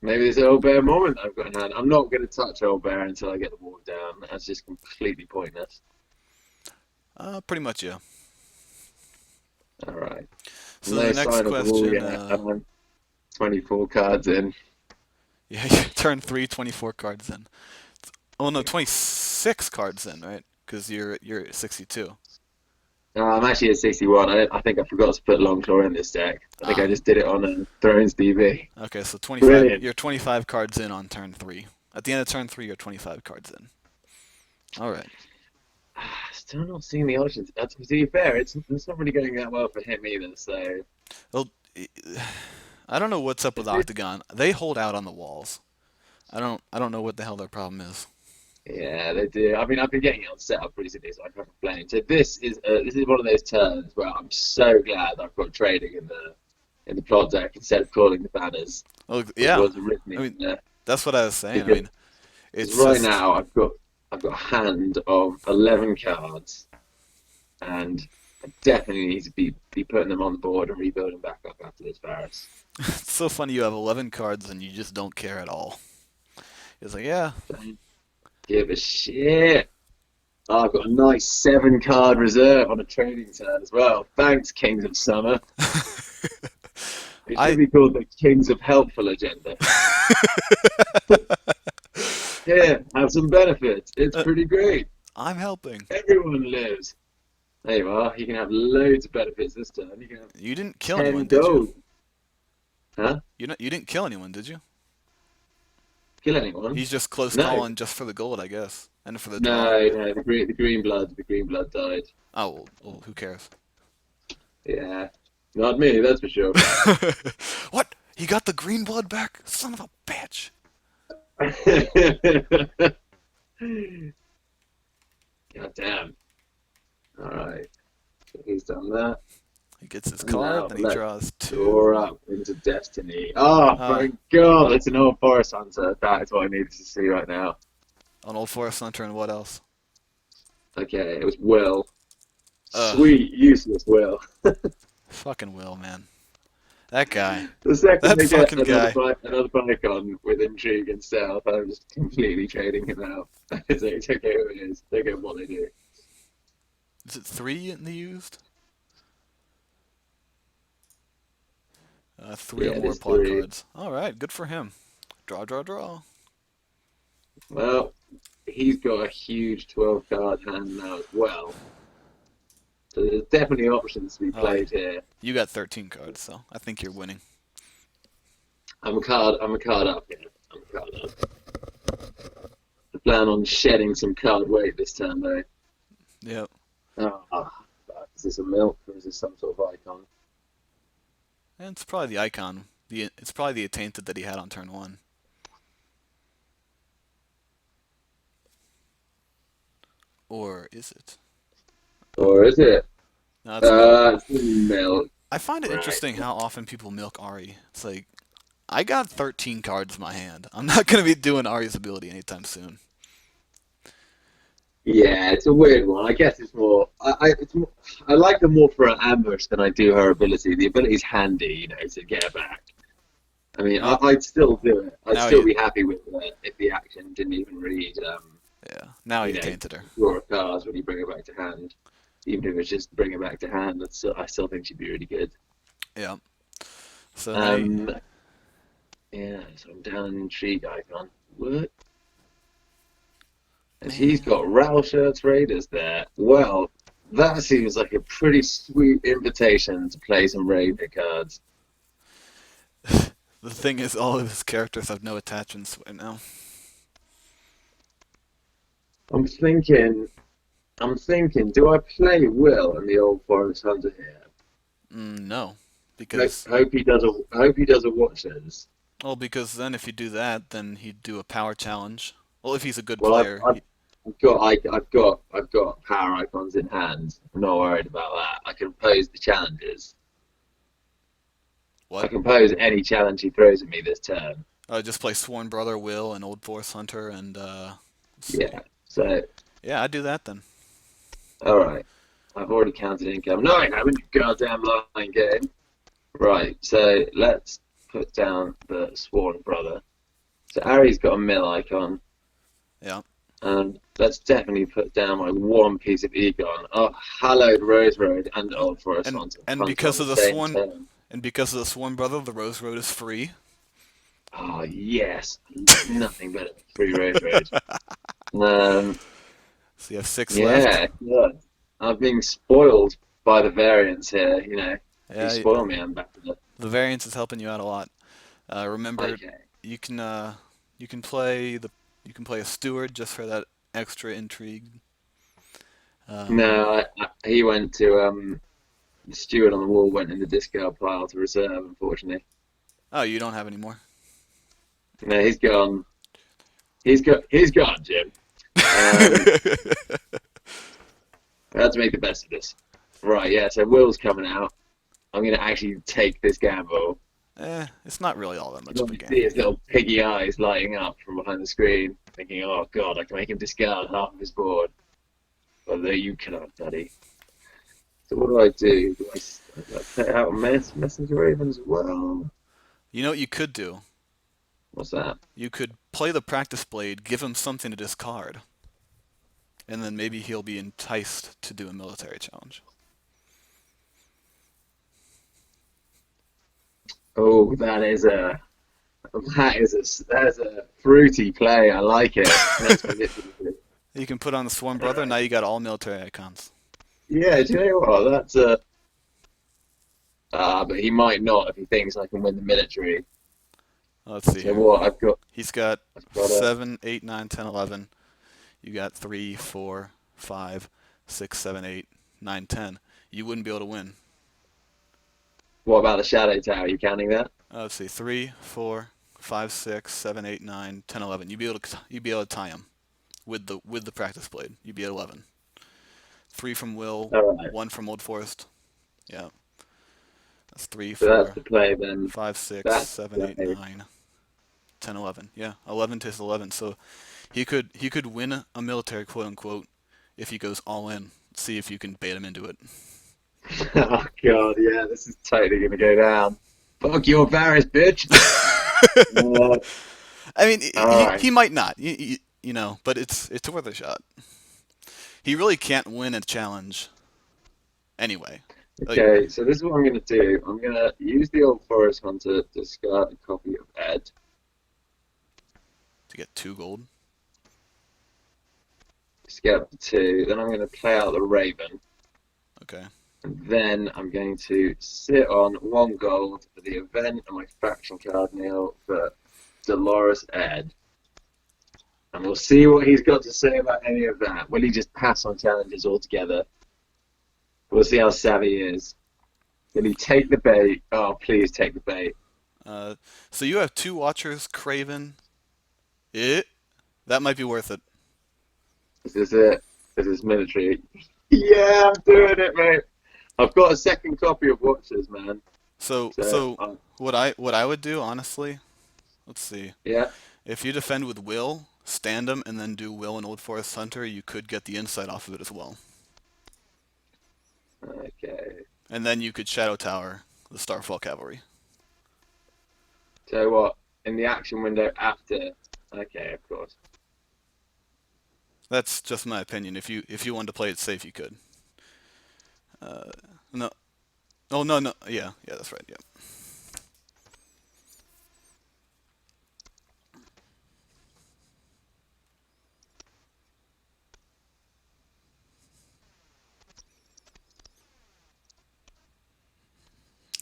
Maybe this old bear moment I've got in hand. I'm not going to touch old bear until I get the wall down. That's just completely pointless. Pretty much, yeah. All right. So No the next sign of the wall question, yet. I'm 24 cards in. yeah, you turn 3, 24 cards in. Oh no, 26 cards in, right? Because you're at 62. I'm actually at 61. I think I forgot to put Longclaw in this deck. I think I Ah, just did it on Thrones DB. okay, so 25. Brilliant. You're 25 cards in on turn 3. At the end of turn 3, you're 25 cards in. All right. Still not seeing the options. To be fair, it's not really going that well for him either. So Well, I don't know what's up with Octagon. They hold out on the walls. I don't know what the hell their problem is. yeah, they do. I mean, I've been getting it on setup recently, so I can't complain. So this is one of those turns where I'm so glad I've got trading in the plot deck instead of calling the banners, Well, which yeah. was originally I mean, there. that's what I was saying. I Because mean, it's right just now I've got a hand of 11 cards, and I definitely need to be putting them on the board and rebuilding back up after this Varus. it's so funny. You have 11 cards and you just don't care at all. It's like, yeah. Don't give a shit. Oh, I've got a nice 7 card reserve on a trading turn as well. Thanks, Kings of Summer. It should I be called the Kings of Helpful Agenda. Here, have some benefits. It's uh, pretty great. I'm helping. Everyone lives. There you are. You can have loads of benefits this turn. You can have You didn't kill 10 anyone, did you? gold. Huh? You didn't kill anyone, did you? Kill anyone? He's just close No. calling just for the gold, I guess, and for the draw. No, no, the green blood died. Oh, well, who cares? Yeah. Not me, that's for sure. What? He got the green blood back? Son of a bitch! God damn. Alright. So he's done that. He gets his And now card, then he let's draws soar 2. up into Destiny. Oh, Uh, my God, it's an old Forest Hunter. That is what I needed to see right now. an old Forest Hunter, and what else? Okay, it was Will. Ugh, Sweet, useless Will. fucking Will, man. That guy. The second That they get fucking guy. another Bicon with intrigue and stealth, I'm just completely trading him out. It's like, it's okay who it is. They get what they do. Is it 3 in the used? 3 Yeah, or it more is plot 3. cards. Alright, good for him. Draw, draw, draw. Well, he's got a huge 12-card hand now as well. So there's definitely options to be Oh, played here. you got 13 cards, so I think you're winning. I'm a card up here. I'm a card up. I plan on shedding some card weight this turn though. Yep. Oh, fuck. Is this a milk or is this some sort of icon? And it's probably the icon. It's probably the attainted that he had on turn 1. Or is it? Or is it? No, it's milk. It's milk. I find it Right. interesting how often people milk Ari. It's like, I got 13 cards in my hand. I'm not going to be doing Ari's ability anytime soon. Yeah, it's a weird one. I guess it's more. I like her more for her ambush than I do her ability. The ability's handy, to get her back. I mean, Now, I'd still do it. I'd now still you, be happy with it if the action didn't even read, yeah, now you you know, tainted her. draw a card when you bring her back to hand. Even if it's just bring her back to hand, I still think she'd be really good. Yeah. So now, Um, yeah, so I'm down an intrigue icon. What? And he's man, got Rattle Shirts Raiders there. Well, that seems like a pretty sweet invitation to play some Raider cards. the thing is, all of his characters have no attachments right now. I'm thinking, do I play Will and the old Forest Hunter here? No, because Hope he does a Watchers. Well, because then if you do that, then he'd do a power challenge. Well, if he's a good Well, player. I've got power icons in hand. I'm not worried about that. I can pose the challenges. I What? can pose any challenge he throws at me this turn. Just play Sworn Brother, Will, and Old Forest Hunter, and let's see. Yeah. So, Yeah, I'd do that then. all right. I've already counted income. No, I haven't. You goddamn lying game. Right. So let's put down the Sworn Brother. So Ari's got a mill icon, Yeah. and let's definitely put down my one piece of Egon. Oh, hallowed Rose Road and Uh, Old Forest and Hunter on because the of the same Sworn turn. and because of the Sworn Brother, the Rose Road is free. Oh yes, nothing better than Free Rose Road. Um, So you have six left. yeah, good. I'm being spoiled by the variants here. You Yeah, spoil me, I'm back to the the variance is helping you out a lot. Remember, okay. you can uh, you can play the you can play a steward just for that extra intrigue. Um, No, he went to the steward on the wall went in the discard pile to reserve. Unfortunately, oh, you don't have any more. no, he's gone. He's gone, Jim. Um, I had to make the best of this. Right, yeah. So Will's coming out. I'm gonna actually take this gamble. It's not really all that You much can of a only see his gamble. little piggy eyes lighting up from behind the screen, thinking, "Oh God, I can make him discard half of his board." Although you cannot, Daddy. So what do I do? Do I put out Messenger Ravens as well? You know what you could do? What's that? You could play the practice blade, give him something to discard, and then maybe he'll be enticed to do a military challenge. Oh, that is a fruity play. I like it. That's manipulative. You can put on the Swarm Brother. Uh, Now you got all military icons. yeah, do you know what? That's a but he might not if he thinks I can win the military. Let's see So here. what? He's got I've got a 7, 8, 9, 10, 11. You got 3, 4, 5, 6, 7, 8, 9, 10. You wouldn't be able to win. what about the Shadow Tower? Are you counting that? Let's see. 3, 4, 5, 6, 7, 8, 9, 10, 11. You'd be able to tie him with the practice blade. You'd be at 11. 3 from Will, All right. 1 from Old Forest. Yeah. That's 3, So that's 4, the play then. 5, 6, That's 7, the 8, play. 9, 10, 11. Yeah, 11 to his 11. So he could win a military quote unquote if he goes all in. See if you can bait him into it. Oh God, yeah, this is totally gonna go down. Fuck your Varys, bitch. Uh, I mean, all right. he might not, but it's worth a shot. He really can't win a challenge anyway. Like Okay, so this is what I'm gonna do. I'm gonna use the old Forest Hunter to discard a copy of Ed. to get 2 gold. Just get up to two. Then I'm gonna play out the Raven. Okay. And then I'm going to sit on 1 gold for the event and my faction card Neil for Dolores Ed. And we'll see what he's got to say about any of that. Will he just pass on challenges altogether? We'll see how savvy he is. Will he take the bait? Oh, please take the bait. Uh, so you have 2 Watchers, Craven. It that might be worth it. This is it. This is military. Yeah, I'm doing it, mate. I've got a second copy of Watchers, man. So So, so what I would do honestly. Let's see. yeah. If you defend with Will, stand him, and then do Will and Old Forest Hunter, you could get the insight off of it as well. Okay. And then you could Shadow Tower the Starfall Cavalry. So what? In the action window after. Okay, of course. That's just my opinion. If you wanted to play it safe, you could. Uh, no. Oh no no. Yeah, that's right. Yeah.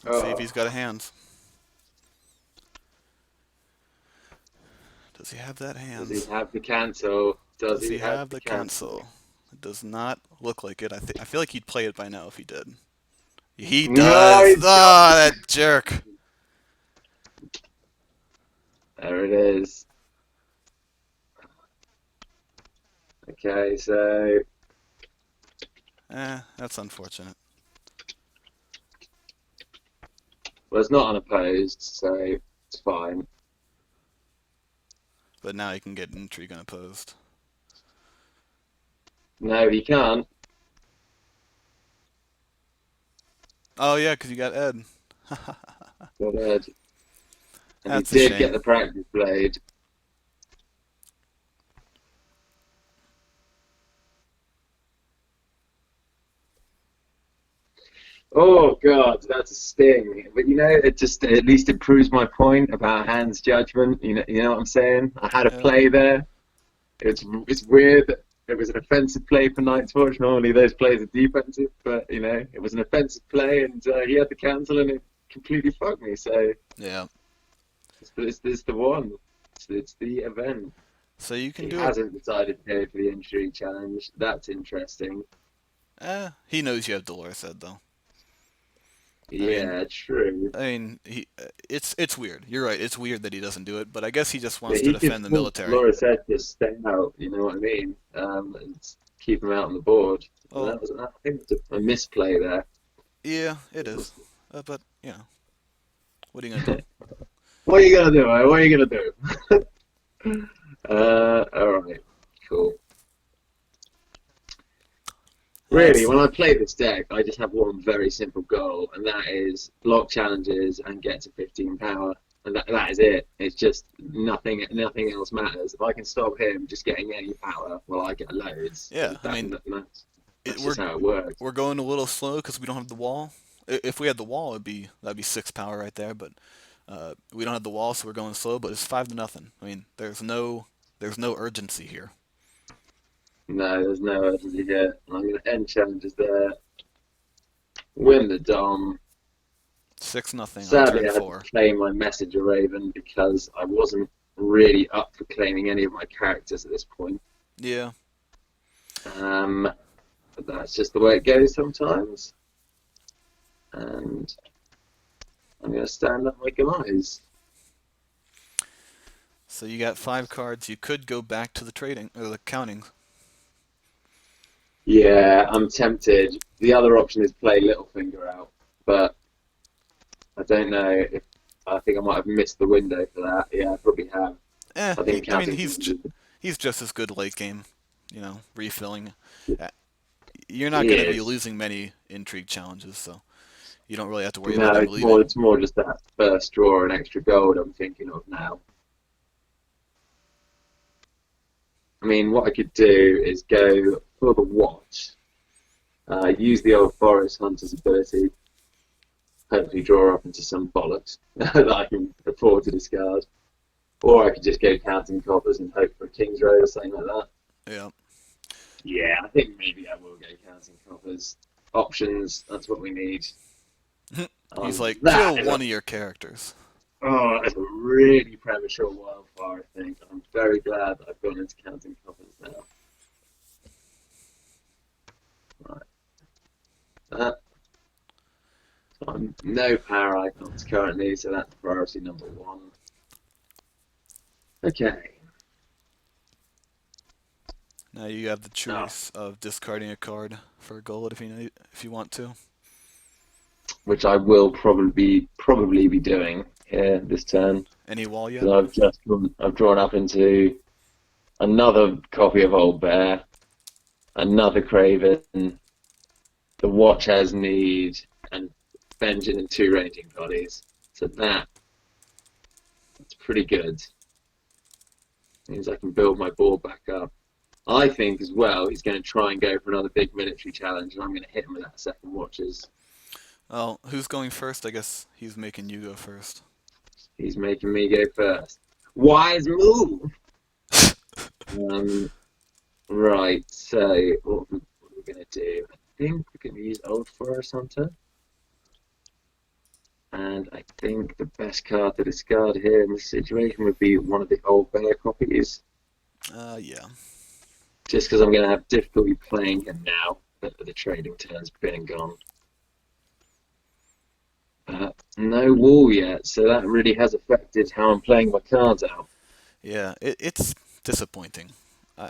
Let's see if Oh, he's got a hands. Does he have that does he hands? have the cancel? Does Does he he have have the the cancel? cancel? It does not look like it. I feel like he'd play it by now if he did. He No, does. he's got. Ah, that jerk. There it is. Okay, so That's unfortunate. well, it's not unopposed, so it's fine. But now you can get intrigue unopposed. No, he can't. Oh yeah, 'cause you got Ed. Got Ed. And he That's a did get shame. the practice blade. Oh God, that's a sting. But you know, it just at least it proves my point about Hans' judgment. You know what I'm saying? I had a Yeah. play there. It's weird that it was an offensive play for Night's Watch. Normally those plays are defensive, but you know, it was an offensive play, and he had to cancel, and it completely fucked me. So Yeah. it's the one. It's the event. So you can He do it. hasn't decided to go for the injury challenge. That's interesting. He knows you have Dolores Ed though. I mean, Yeah, true. it's weird. You're right. It's weird that he doesn't do it, but I guess he just But wants to he defend just the wants military. Laura said to stay out, you know what I mean? And keep him out on the board. And Oh, I think it's a misplay there. yeah, it It is. was- But what are you gonna do? What are you gonna do, eh? What are you gonna do? All right, cool. Really, That's when I play this deck, I just have one very simple goal, and that is block challenges and get to 15 power. And that is it. It's just nothing else matters. If I can stop him just getting any power, well, I get loads. yeah. I mean, it, That's we're just how it works. we're going a little slow because we don't have the wall. If we had the wall, that'd be 6 power right there. But we don't have the wall, so we're going slow. But it's 5-0. I mean, there's no urgency here. No, there's no urgency here. I'm going to end challenges there, win the Dom. 6-0 on Sadly, turn I had to four. claim my Messenger Raven because I wasn't really up for claiming any of my characters at this point. Yeah. Um, but that's just the way it goes sometimes. And I'm going to stand up my guys. So you got 5 cards. You could go back to the trading or the counting. Yeah, I'm tempted. The other option is play Littlefinger out, but I don't know if I think I might have missed the window for that. Yeah, I probably have. I think I mean, counting he's just as good late game. Refilling. Uh, You're not he going to be is. losing many intrigue challenges, so you don't really have to worry No, about him leaving. it's more just that first draw and extra gold I'm thinking of now. I mean, what I could do is go for the watch, use the old Forest Hunter's ability, hopefully draw up into some bollocks that I can afford to discard. Or I could just go counting coppers and hope for a King's Road or something like that. Yeah. Yeah, I think maybe I will go counting coppers. Options, that's what we need. He's like, That kill is a one of your characters. that's a really premature wildfire, I think. I'm very glad that I've gone into counting coppers now. Right. That no power icons currently, so that's priority number one. Okay. Now you have the Oh, choice of discarding a card for a gold if you want to. which I will probably be doing here this turn. Any wall yet? Because I've drawn up into another copy of Old Bear, another Craven, the Watch has need, and Vengeance and two ranging bodies. So that's pretty good. Means I can build my board back up. I think as well he's going to try and go for another big military challenge, and I'm going to hit him with that second Watches. Well, who's going first? I guess he's making you go first. He's making me go first. Wise move. Um, right. So what are we going to do? I think we're going to use Old Forest Hunter. And I think the best card to discard here in this situation would be one of the Old Bear copies. Yeah. Just because I'm going to have difficulty playing him now that the trading turn's been and gone. no wall yet, so that really has affected how I'm playing my cards out. Yeah, it's disappointing.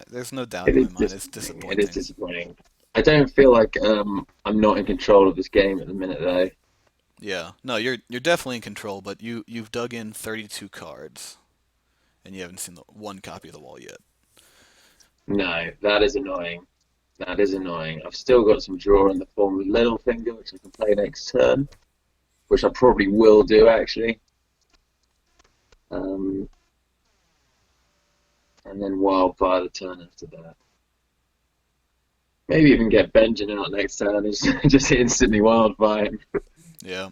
There's no doubt It in my is mind it's disappointing. It is disappointing. disappointing. I don't feel like I'm not in control of this game at the minute, though. Yeah, no, you're definitely in control, but you've dug in 32 cards and you haven't seen the one copy of the wall yet. No, that is annoying. That is annoying. I've still got some draw in the form of Littlefinger, which I can play next turn, which I probably will do actually. Um, and then Wildfire the turn after that. Maybe even get Benjamin out next turn and just instantly Wildfire him. Yeah.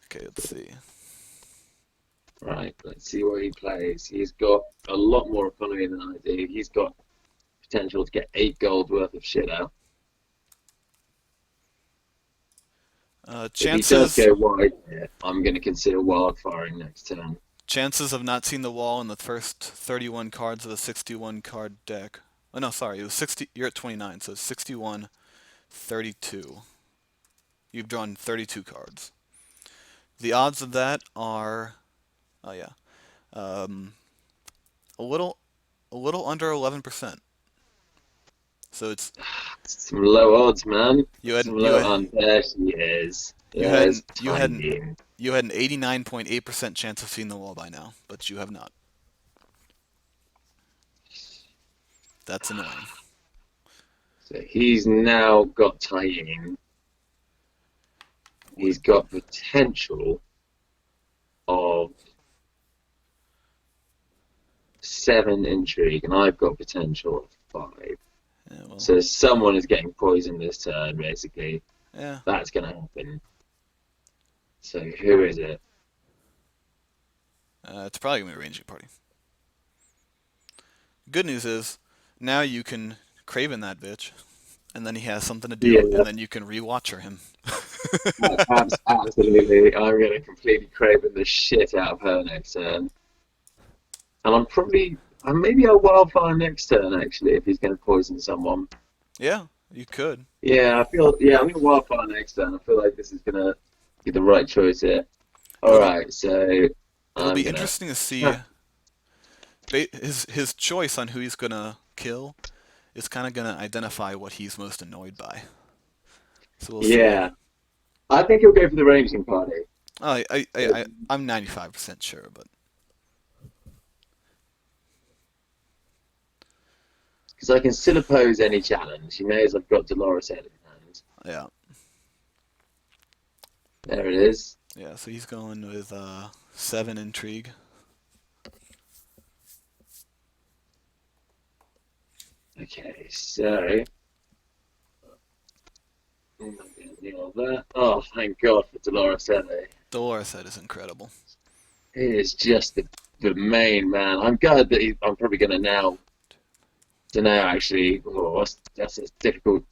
Okay, let's see. Right, let's see what he plays. He's got a lot more economy than I do. He's got potential to get 8 gold worth of shit out. If he does Chances go wide here, I'm going to consider wildfiring next turn. chances of not seeing the wall in the first 31 cards of a 61 card deck. Oh no, sorry, it was 60. You're at 29, so it's 61, 32. You've drawn 32 cards. The odds of that are, oh yeah, um, a little a little under 11%. So it's Some low odds, man. you had Some you low had on. There she is. you had There's an, you had an, Tiny. you had an 89.8% chance of seeing the wall by now, but you have not. That's annoying. So he's now got Tying. What? He's got potential of 7 intrigue, and I've got potential of 5. Yeah, well, So someone is getting poisoned this turn, basically. yeah. That's going to happen. So who is it? It's probably gonna be a ranging party. Good news is now you can Craven that bitch, and then he has something to do, Yeah, and then you can rewatcher him. absolutely. I'm going to completely craven the shit out of her next turn. And I'm probably, maybe I'll wildfire next turn actually if he's going to poison someone. Yeah, you could. Yeah, I'm going to wildfire next turn. I feel like this is going to be the right choice here. All It'll be right, so it'll I'm be going to, interesting to see his choice on who he's gonna kill is kind of gonna identify what he's most annoyed by. So we'll see. yeah, I think he'll go for the ranging party I'm 95% sure, but because I can still oppose any challenge. He knows I've got Dolores head in hand. yeah, There it is. yeah. So he's going with 7 intrigue. Okay, so I'm not going to nail that. Oh, thank God for Dolores head. Dolores head is incredible. He is just the main man. I'm glad that I'm probably going to now. Don't know actually. Oh, that's a difficult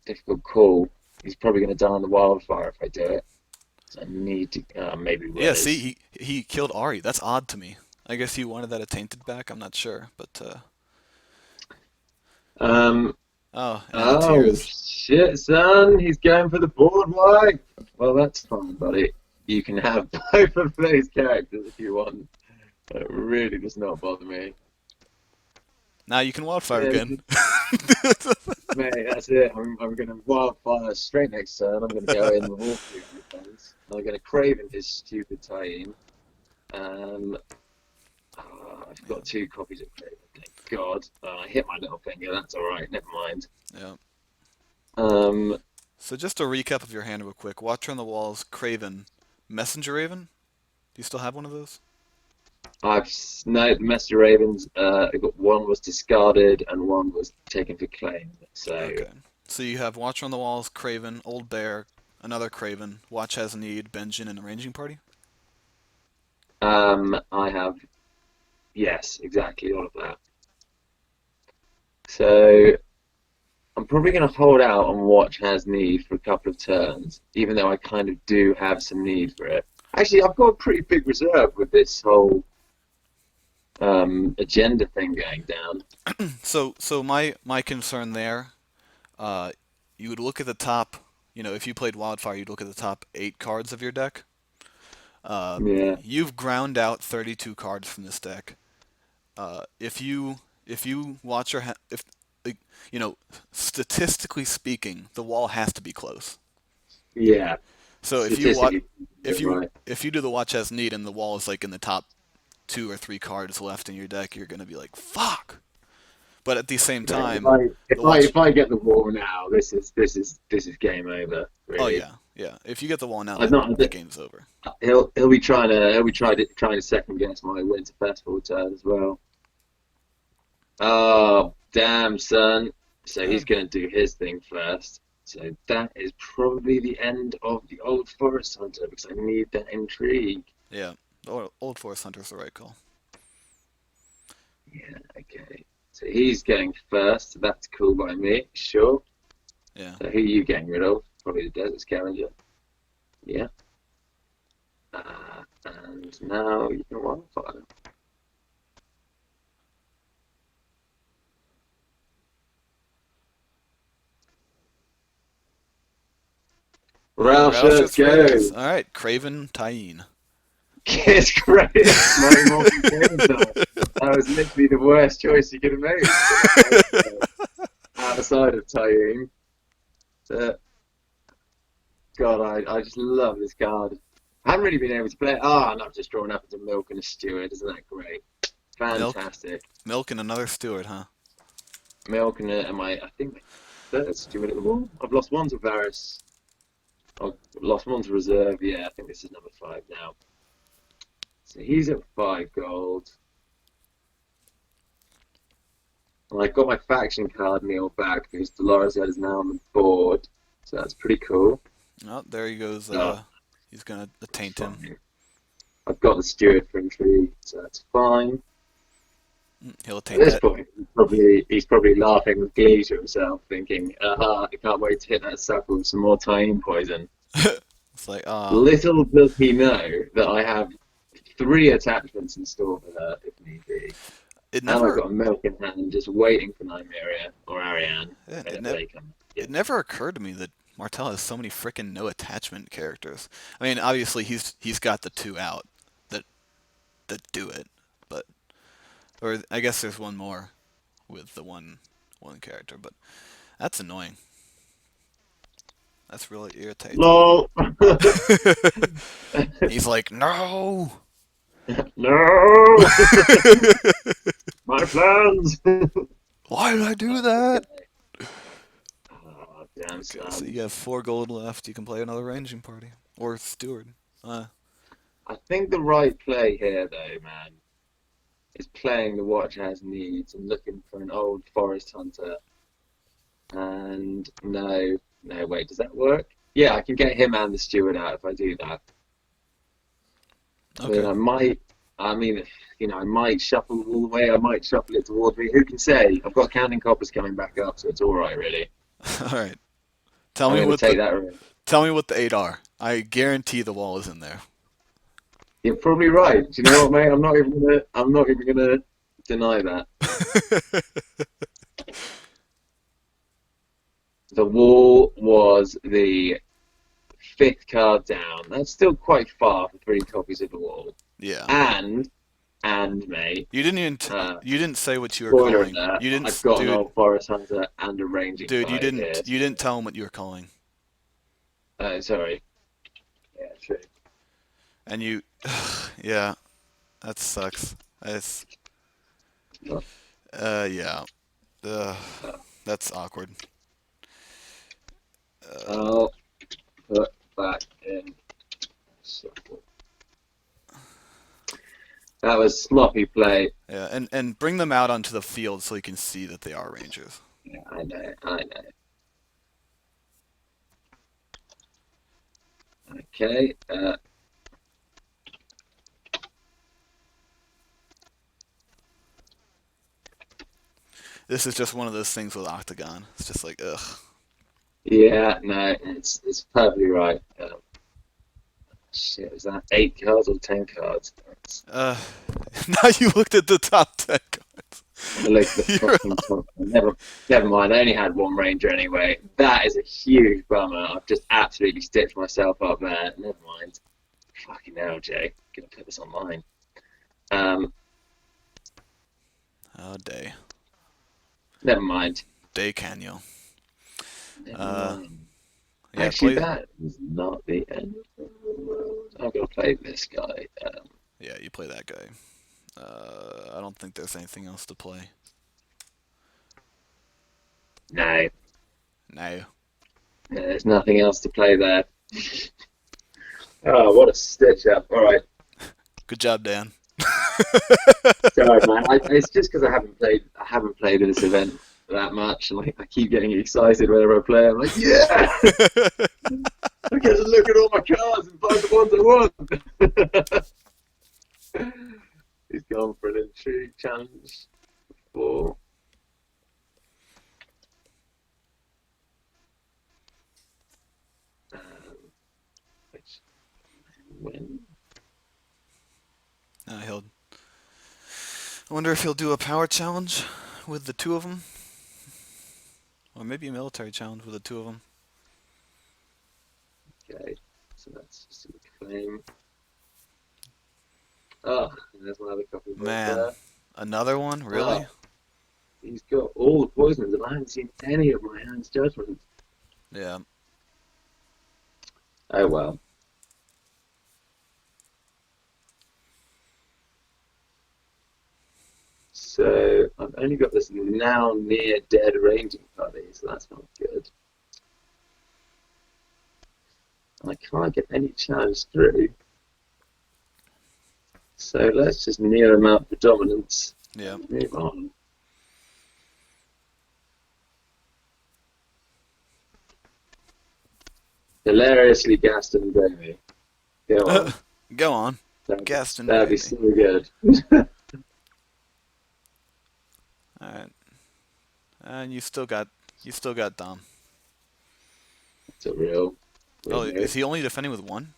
call. He's probably going to die on the wildfire if I do it. So I need to maybe Yeah, see, Rose. he killed Ari. That's odd to me. I guess he wanted that attainted back. I'm not sure, but Um. oh, and Oh tears. shit, son. He's going for the board wipe. Well, that's fine, buddy. You can have both of those characters if you want. It really does not bother me. Now you can wildfire Yeah, again. mate, that's it. I'm going to wildfire straight next turn. I'm going to go in with all 3 defense. I'm going to Craven his stupid tie-in. Um, I've got 2 copies of Craven. Thank God. I hit my little finger. That's all right. Never mind. Yeah. Um, So just a recap of your hand real quick. Watcher on the Walls, Craven, Messenger Raven. Do you still have one of those? no, the Messenger Ravens. I got one was discarded and one was taken for claim. So Okay. So you have Watcher on the Walls, Craven, Old Bear, another Craven, Watch Has Need, Benjin, and a Ranging Party? I have yes, exactly all of that. So I'm probably going to hold out on Watch Has Need for a couple of turns, even though I kind of do have some need for it. Actually, I've got a pretty big reserve with this whole agenda thing going down. So my concern there, uh, you would look at the top, if you played Wildfire, you'd look at the top 8 cards of your deck. Yeah, You've ground out 32 cards from this deck. If you watch your if like, you know, statistically speaking, the wall has to be close. yeah. So Statistically, you're right. if you do the watch as need and the wall is like in the top two or three cards left in your deck, you're gonna be like, fuck. But at the same Yeah, time, the watch. if I get the wall now, this is game over. Oh Really, yeah, yeah. If you get the wall now, I'm not. the game's over. He'll be trying to second guess my Winter Festival turn as well. Oh damn, son! So Uh, he's going to do his thing first. So that is probably the end of the Old Forest Hunter because I need that intrigue. yeah, Old Forest Hunter's the right call. Yeah, okay. So he's going first. So that's cool by me. Sure. Yeah. So who are you getting rid of? Probably the Desert Scavenger. Yeah. And now you can wildfire. Rouse shirts Roushers Freighters. go. All right, Craven Tyene. It's great. Mighty Morphin Chainsaw. That was literally the worst choice you could have made. Outside of Tyene. So, God, I just love this card. I haven't really been able to play it. Oh, and I've just drawn up as a Milk and a Steward. Isn't that great? Milk, Fantastic. Milk, and another Steward, huh? Milk and I think my third Steward at the wall. I've lost one to Varus. I've lost one to Reserve. Yeah, I think this is number 5 now. So he's at 5 gold. And I got my faction card meal back because Dolores is now on the board. So that's pretty cool. Oh, there he goes. Oh, He's gonna taint him. fine. I've got the Steward for intrigue, so that's fine. He'll At taint this that. point, he's probably laughing with glee to himself, thinking, aha, I can't wait to hit that sucker with some more Tyene poison. It's like, Little does he know that I have 3 attachments in store for her if need be. it And I've never, got a Milk in hand just waiting for Nymeria or Ariane yeah, whenever they come. Yeah. it never occurred to me that Martell has so many freaking no attachment characters. I mean, obviously he's got the 2 out that do it, but or I guess there's one more with the one character, but that's annoying. That's really irritating. LOL! He's like, no. No! My plans! Why did I do that? Oh, damn Okay, so son. you have 4 gold left. You can play another ranging party or steward. I think the right play here, though, man, is playing the Watch as needs and looking for an old Forest Hunter. And no, wait, does that work? Yeah, I can get him and the Steward out if I do that. I mean, Okay. I might shuffle all the way. I might shuffle it towards me. Who can say? I've got Counting Coppers coming back up, so it's all right, really. All right. Tell I'm me going to what take the that risk. tell me what the 8 are. I guarantee the wall is in there. You're probably right. Do you know what, mate? I'm not even gonna deny that. The wall was the 5th card down. That's still quite far for 3 copies of the wall. Yeah. And mate, You didn't even uh, you didn't say what you were spoiler calling. alert, You didn't, I've got an dude. old Forest Hunter and a ranging Dude, party here. you didn't tell him what you were calling, Sorry. Yeah, true. and you, yeah, that sucks. It's, yeah, uh, that's awkward. I'll put back in shuffle. That was sloppy play. Yeah, and bring them out onto the field so you can see that they are rangers. Yeah, I know. Okay. This is just one of those things with Octagon. It's just like, ugh. Yeah, no, it's perfectly right. Shit, is that 8 cards or 10 cards? Uh, now you looked at the top 10 cards. I looked at the You're, fucking top. Never mind. I only had 1 ranger anyway. That is a huge bummer. I've just absolutely stitched myself up there. Never mind. fucking hell, Jay. Gonna put this online. Um, Oh, Daye. Never mind. Daye Kaniel. Never Uh, mind. yeah, Actually, play. that is not the end of the world. I'm gonna play this guy. Yeah, you play that guy. I don't think there's anything else to play. No, No. there's nothing else to play there. Oh, what a stitch up. All right. Good job, Dan. Sorry, man. It's just because I haven't played this event that much, and like I keep getting excited whenever I play. I'm like, yeah, I get to look at all my cards and find the ones I want. He's gone for an intrigue challenge for. Which when He'll. I wonder if he'll do a power challenge with the two of them, or maybe a military challenge with the two of them. okay, so that's just a claim. Oh, and there's my other copy board Man, there. another one? Oh, Really? he's got all the poisons, and I haven't seen any of my hand's judgments. Yeah. Oh well. So I've only got this now near dead ranging party, so that's not good. I can't get any challenge through. So let's just near him out for dominance Yeah. and move on. Hilariously Gaston Daye. Go on. Go on, That'd, Gaston that'd be Daye. so good. All right, and you still got Dom. It's a real Oh, is move. he only defending with one?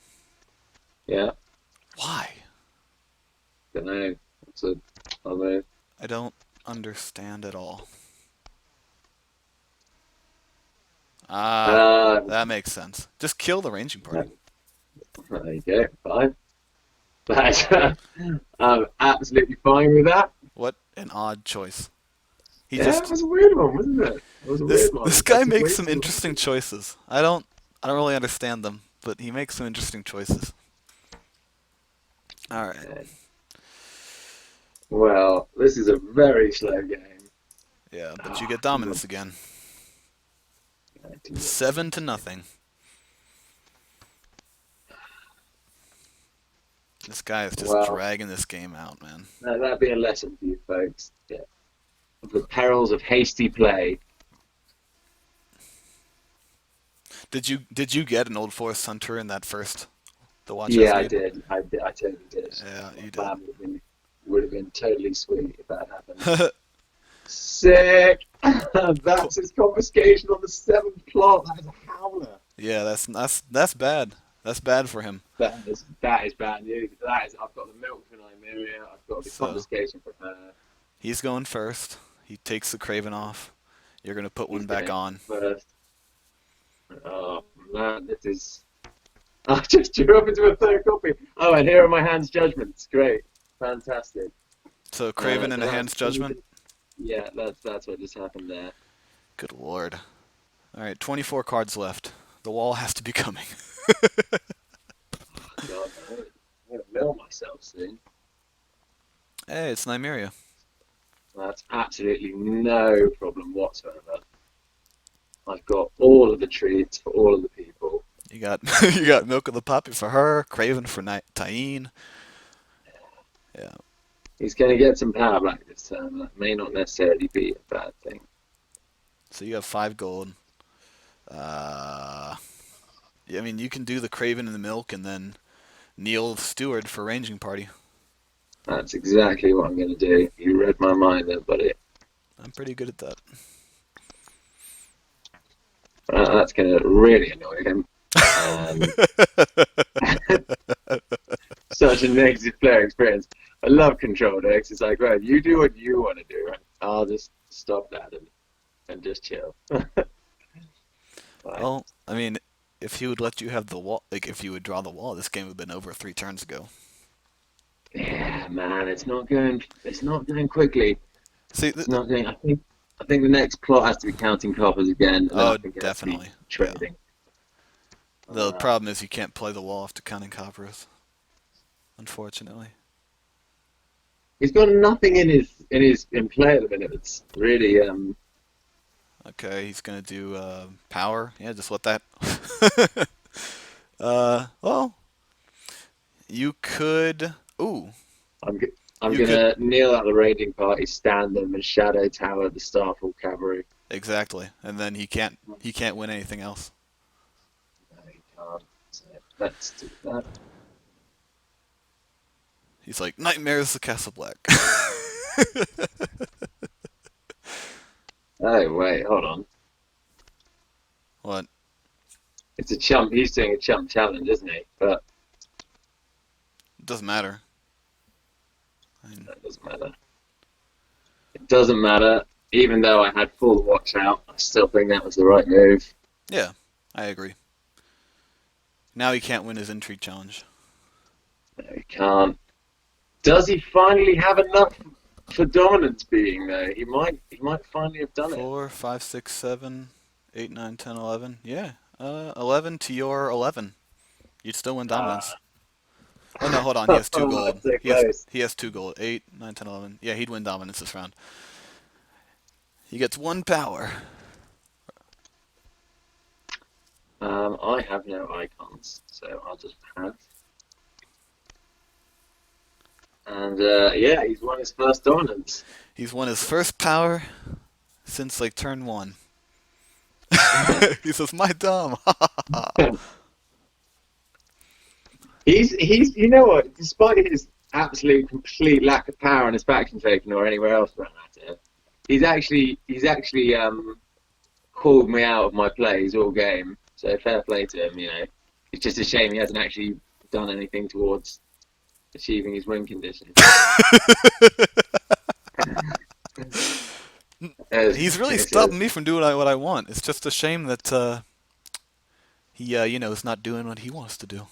Yeah, Why? don't know. It's a I'll move. I don't understand at all. Ah, Uh, that makes sense. Just kill the ranging party. there you go. Fine. That's, I'm absolutely fine with that. What an odd choice. He Yeah, it just was a weird one, wasn't it? It was a this weird one. this I guy just makes some wasted. interesting choices. I don't really understand them, but he makes some interesting choices. All right. Okay. Well, this is a very slow game. Yeah, but you Ah, get come on. dominance again. I do not see 7-0. This guy is just Well, dragging this game out, man. that'd be a lesson for you folks. Yeah. The perils of hasty play. Did you get an Old Forest Hunter in that first the watch as Yeah, I made? did. I totally did. Yeah, My you did. plan would have been totally sweet if that happened. Sick. Cool. That's his confiscation on the seventh plot. That is a howler. Yeah, that's bad. That's bad for him. That is bad news. That is. I've got the milk for Nymeria. I've got the So confiscation for her. he's going first. He takes the Craven off. You're gonna put He's one back going on. first. Oh man, this is. I just drew up into a third copy. Oh, and here are my hands judgments. Great, fantastic. So Craven and So a that's hand's judgment. yeah, that's what just happened there. Good lord. All right, 24 cards left. The wall has to be coming. God, I'm gonna mill myself soon. Hey, it's Nymeria. That's absolutely no problem whatsoever. I've got all of the treats for all of the people. You got you got Milk of the Poppy for her, Craven for Tyene. Yeah. He's going to get some power back this time. That may not necessarily be a bad thing. So you have 5 gold. Uh, yeah, I mean, you can do the Craven and the Milk and then Neil Steward for ranging party. That's exactly what I'm going to do. You read my mind there, buddy. I'm pretty good at that. That's going to really annoy him. Um, such a negative player experience. I love control decks. It's like, right, you do what you want to do. Right? I'll just stop that and just chill. Right. Well, I mean, if he would let you have the wall, like if you would draw the wall, this game would have been over 3 turns ago. Yeah, man, it's not going. It's not going quickly. See, It's not going. I think the next plot has to be counting coppers again, and then I oh, think it has to be definitely, yeah. trading. The Uh, problem is you can't play the wall after counting coppers, unfortunately. he's got nothing in play at the minute. It's really Okay, he's gonna do power. Yeah, just let that. Well, you could. Ooh, I'm g- I'm you could gonna kneel at the raiding party, stand them, and shadow tower the Starfall cavalry. exactly, and then he can't win anything else. No, he can't. So let's do that. He's like nightmares the Castle Black. Oh wait, hold on. What? It's a chump. He's doing a chump challenge, isn't he? But It doesn't matter. I mean, that doesn't matter. It doesn't matter. Even though I had full watch out, I still think that was the right move. yeah, I agree. Now he can't win his intrigue challenge. No, he can't. Does he finally have enough for dominance being though? He might finally have done it. 4, 5, 6, 7, 8, 9, 10, 11. Yeah, 11 to your 11. You'd still win dominance. Ah, Oh no, hold on. He has two gold. that's so He has close. he has 2 gold. 8, 9, 10, 11. Yeah, he'd win dominance this round. He gets 1 power. I have no icons, so I'll just pass. And yeah, he's won his first dominance. He's won his first power since like turn 1. He says, "My dom." He's you know what? Despite his absolute complete lack of power on his faction token or anywhere else for that matter, he's actually called me out of my plays all game. So fair play to him. You know, it's just a shame he hasn't actually done anything towards achieving his win condition. He's really It's stopping me from doing what I want. It's just a shame that he, is not doing what he wants to do.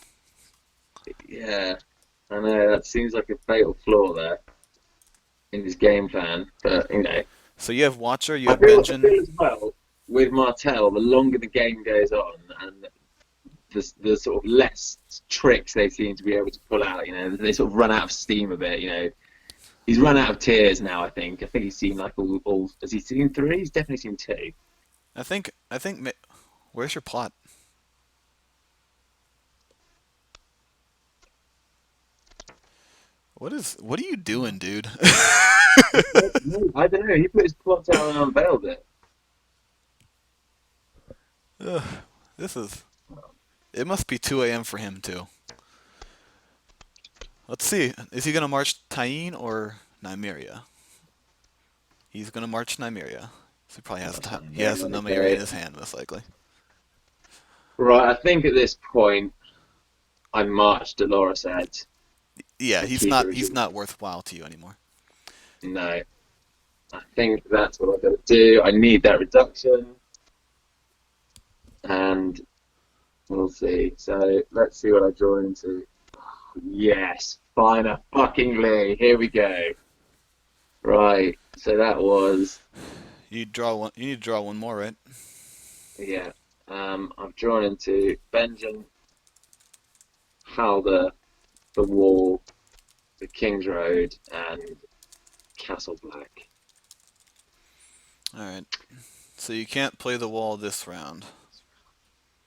yeah, I know that seems like a fatal flaw there in his game plan, but you know. So you have Watcher, you I have feel, I Benjamin. feel as well with Martell, the longer the game goes on and the sort of less tricks they seem to be able to pull out, you know, they sort of run out of steam a bit, you know. He's run out of tears now, I think. I think he's seen like all has he seen three? He's definitely seen two. Where's your plot? What are you doing, dude? I don't know. He put his plots out and unveiled it. Ugh, this is. It must be 2 a.m. for him too. Let's see. Is he gonna march Tyene or Nymeria? He's gonna march Nymeria. So he probably he has the Nymeria in his hand, most likely. Right, I think at this point I marched Dolores ahead Yeah, to he's keep the not he's regime. not worthwhile to you anymore. No, I think that's what I've got to do. I need that reduction, and we'll see. So let's see what I draw into. Yes, finer fuckingly. Here we go. Right. So that was You draw one. You need to draw one more, right? yeah. I've drawn into Benjamin, Halder, the Wall, the King's Road, and Castle Black. All right. So you can't play the wall this round.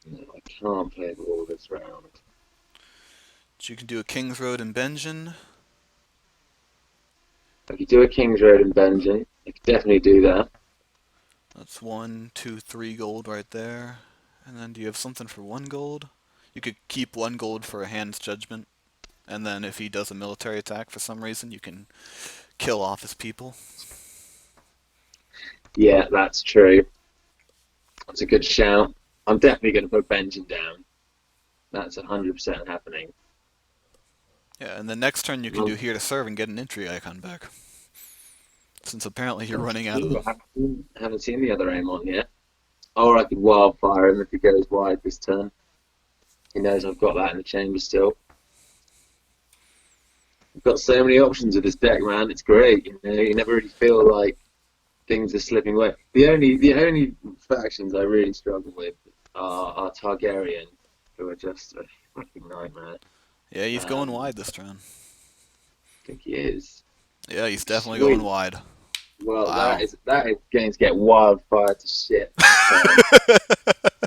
No, I can't play the Wall this round. But you can do a King's Road and Benjamin. I could do a King's Road in Benjamin. I could definitely do that. That's 1, 2, 3 gold right there. And then do you have something for 1 gold? You could keep 1 gold for a hand's judgment. And then if he does a military attack for some reason, you can kill off his people. Yeah, that's true. That's a good shout. I'm definitely going to put Benjamin down. That's 100% happening. Yeah, and the next turn you can do Um, here to serve and get an entry icon back. Since apparently you're that's running out of true. them. I haven't seen the other aim on yet. Or I could wildfire him if he goes wide this turn. He knows I've got that in the chamber still. I've got so many options with this deck, man. It's great. You never really feel like things are slipping away. The only factions I really struggle with are Targaryen, who are just a fucking nightmare. Yeah, he's going Um, wide this turn. I think he is. Yeah, he's definitely going Sweet. wide. Well, that Wow. is that is going to get wildfire to shit this turn.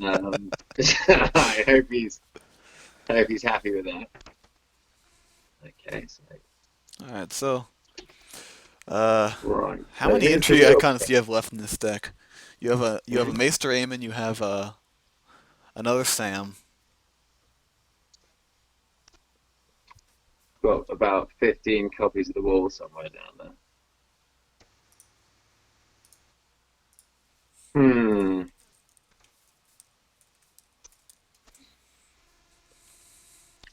Um, I hope he's happy with that. Okay, so All right, so right, how so many here's the entry real icons do you have left in this deck? You have a question. Maester Aemon, you have another Sam. Got about 15 copies of the wall somewhere down there. Hmm.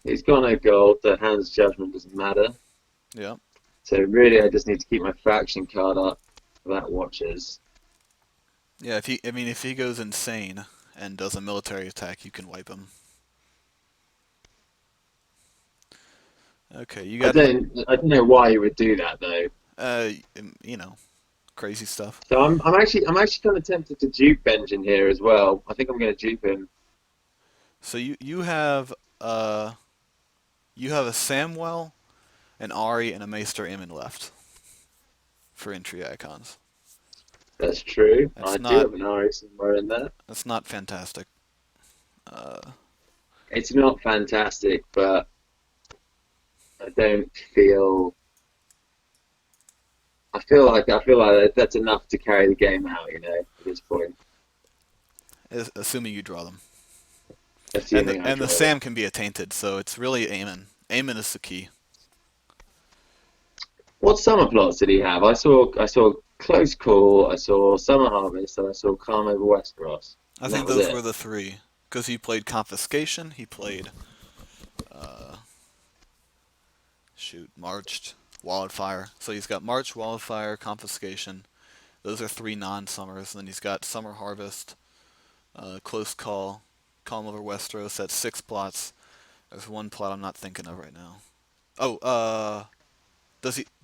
He's got no gold. The hand's judgment doesn't matter. Yeah. So really, I just need to keep my faction card up for that watches. Yeah, if he goes insane and does a military attack, you can wipe him. Okay, you I got don't I don't know why he would do that though. uh you know, crazy stuff. So I'm actually kind of tempted to dupe Benjamin here as well. I think I'm going to dupe him. So uh you have a Samwell, an Ari, and a Maester Aemon left for entry icons. That's true. That's I do not have an Ari somewhere in there. that's not fantastic. Uh, It's not fantastic, but I don't feel. I feel like that's enough to carry the game out. At this point, assuming you draw them, and the assuming I and the draw them. Sam can be attainted, so it's really Aemon. Aemon is the key. What summer plots did he have? I saw Close Call, I saw Summer Harvest, and I saw Calm Over Westeros, I and that think was those it. were the three because he played Confiscation. He played uh, Marched, Wildfire. So he's got March, Wildfire, Confiscation. Those are three non-summers. And then he's got Summer Harvest, Close Call, Calm Over Westeros. That's six plots. There's one plot I'm not thinking of right now. Oh,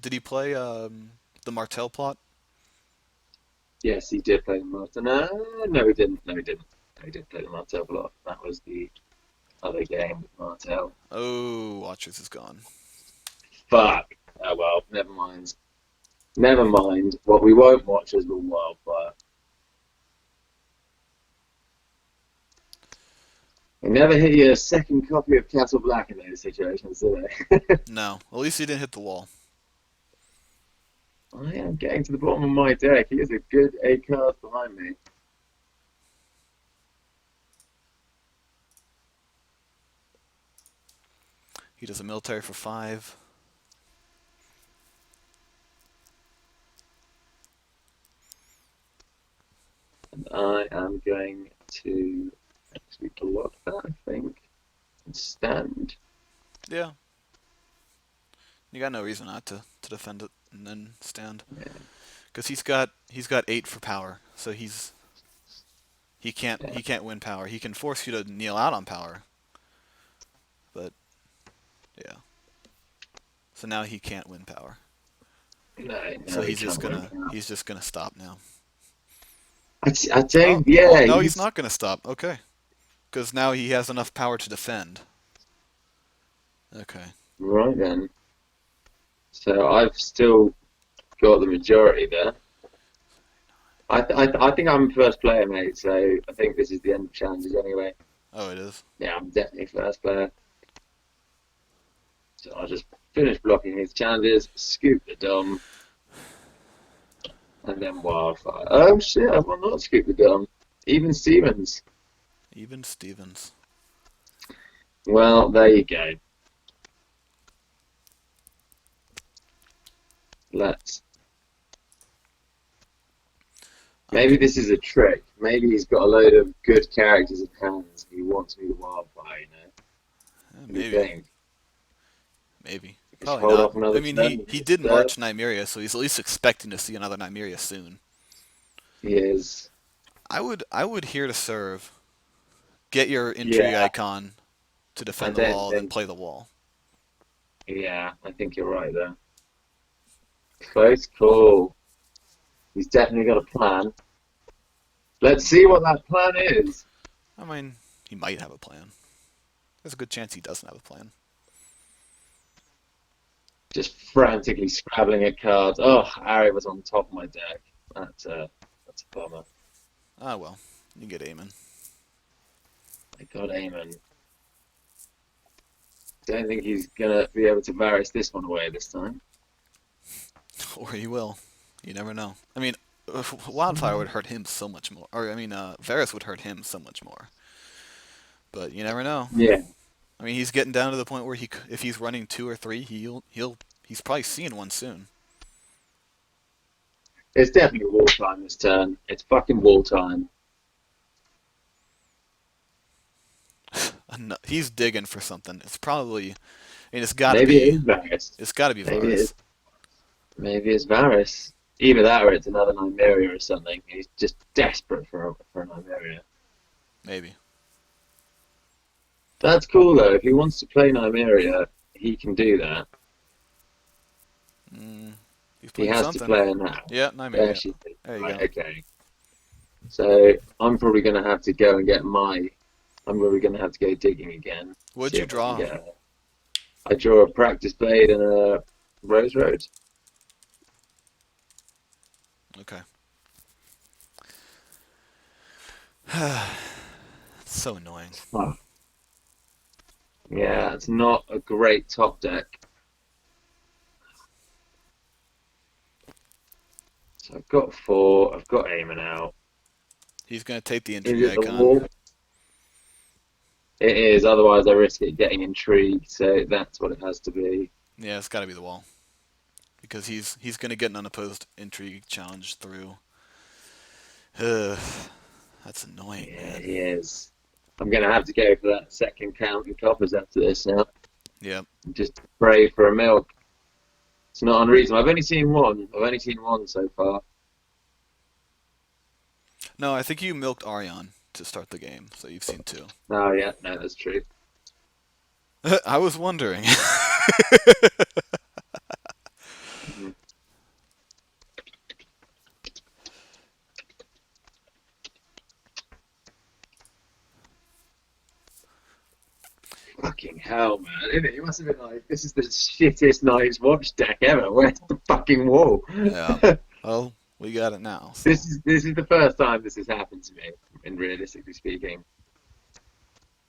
did he play the Martell plot? Yes, he did play the Martell. No, he didn't. No, he didn't. No, he did play the Martell a lot. That was the other game with Martell. Oh, Watchers is gone. Fuck. Oh well, never mind. Never mind. What we won't watch is the Wildfire. They never hit you a second copy of Castle Black in those situations, do they? No, at least he didn't hit the wall. I am getting to the bottom of my deck. He is a good 8 cards behind me. He does a military for 5. And I am going to actually block that, I think, and stand. Yeah, you got no reason not to defend it and then stand. Yeah, Because he's got 8 for power, so he can't yeah. he can't win power. He can force you to kneel out on power, but yeah. So now he can't win power. No, So no, he can't win. he's just gonna stop now. I Oh don't. oh Yeah, no, he's he's not gonna stop. Okay, because now he has enough power to defend. Okay. right then. So I've still got the majority there. I think I'm first player, mate. So I think this is the end of challenges anyway. Oh, it is. Yeah, I'm definitely first player. So I'll just finish blocking his challenges, scoop the dom, and then wildfire. Oh shit! I will not scoop the dom. Even Stevens. Even Stevens. Well, there you go. Let's. Maybe Okay. this is a trick. Maybe he's got a load of good characters in hands. He wants me to wildfire. What do you Maybe. think? Maybe. Just Probably hold not. off I another mean, turn he and he hit did third. march Nymeria, so he's at least expecting to see another Nymeria soon. He is. I would here to serve. Get your intrigue Yeah, icon. to I defend the don't wall than think. play the wall. Yeah, I think you're right there. Close call. He's definitely got a plan. Let's see what that plan is. I mean, he might have a plan. There's a good chance he doesn't have a plan. Just frantically scrabbling at cards. Oh, Ari was on top of my deck. That's a bummer. Ah, well, you get Eamon. I got Eamon. Don't think he's gonna be able to Varys this one away this time. Or he will. You never know. I mean, Wildfire would hurt him so much more. Or, I mean, Varys would hurt him so much more. But you never know. Yeah, I mean, he's getting down to the point where if he's running two or three, he's probably seeing one soon. it's definitely wall time this turn. It's fucking wall time. He's digging for something. It's probably. I mean, it's got to Maybe it be. is Varys. It's got to be Maybe it is. Varys. Maybe it's Varys. Either that or it's another Nymeria or something. He's just desperate for a Nymeria. Maybe. That's cool though. If he wants to play Nymeria, he can do that. Mm, he's He playing has to something. play her now. Yeah, There Nymeria. she is. There you Right, go. okay. So I'm probably going to have to go and get my. I'm probably going to have to go digging again. What'd See you if I can draw? get her. I draw a practice blade and a rose road. Okay. It's so annoying. Oh. Yeah, it's not a great top deck. So I've got four. I've got Eamon out. He's gonna take the Is intrigue it the icon. wall? It is. Otherwise, I risk it getting intrigued. So that's what it has to be. Yeah, it's got to be the wall because he's gonna get an unopposed intrigue challenge through. Ugh, that's annoying, Yeah, man. he is. I'm going to have to go for that second count in coppers after this now. Yep. Just pray for a milk. It's not unreasonable. I've only seen one. I've only seen one so far. No, I think you milked Arion to start the game, so you've seen two. Oh, yeah, no, that's true. I was wondering. Mhm. Fucking hell, man. It must have been like, this is the shittest Night's Watch deck ever. Where's the fucking wall? Yeah. Well, we got it now. So. This is the first time this has happened to me, and realistically speaking.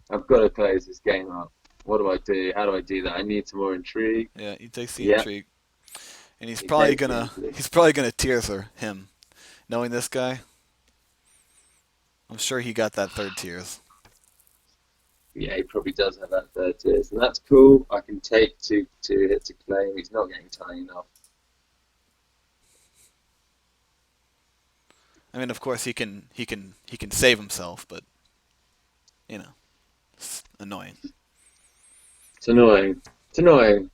I've got to close this game up. What do I do? How do I do that? I need some more intrigue. Yeah, he takes the Yeah, intrigue, and he's he probably takes the gonna intrigue. he's probably gonna tears her him, knowing this guy. I'm sure he got that third tears. Yeah, he probably does have that third tier, so that's cool. I can take two hits to claim. He's not getting tiny enough. I mean, of course he can save himself, but you know, it's annoying. It's annoying. It's annoying.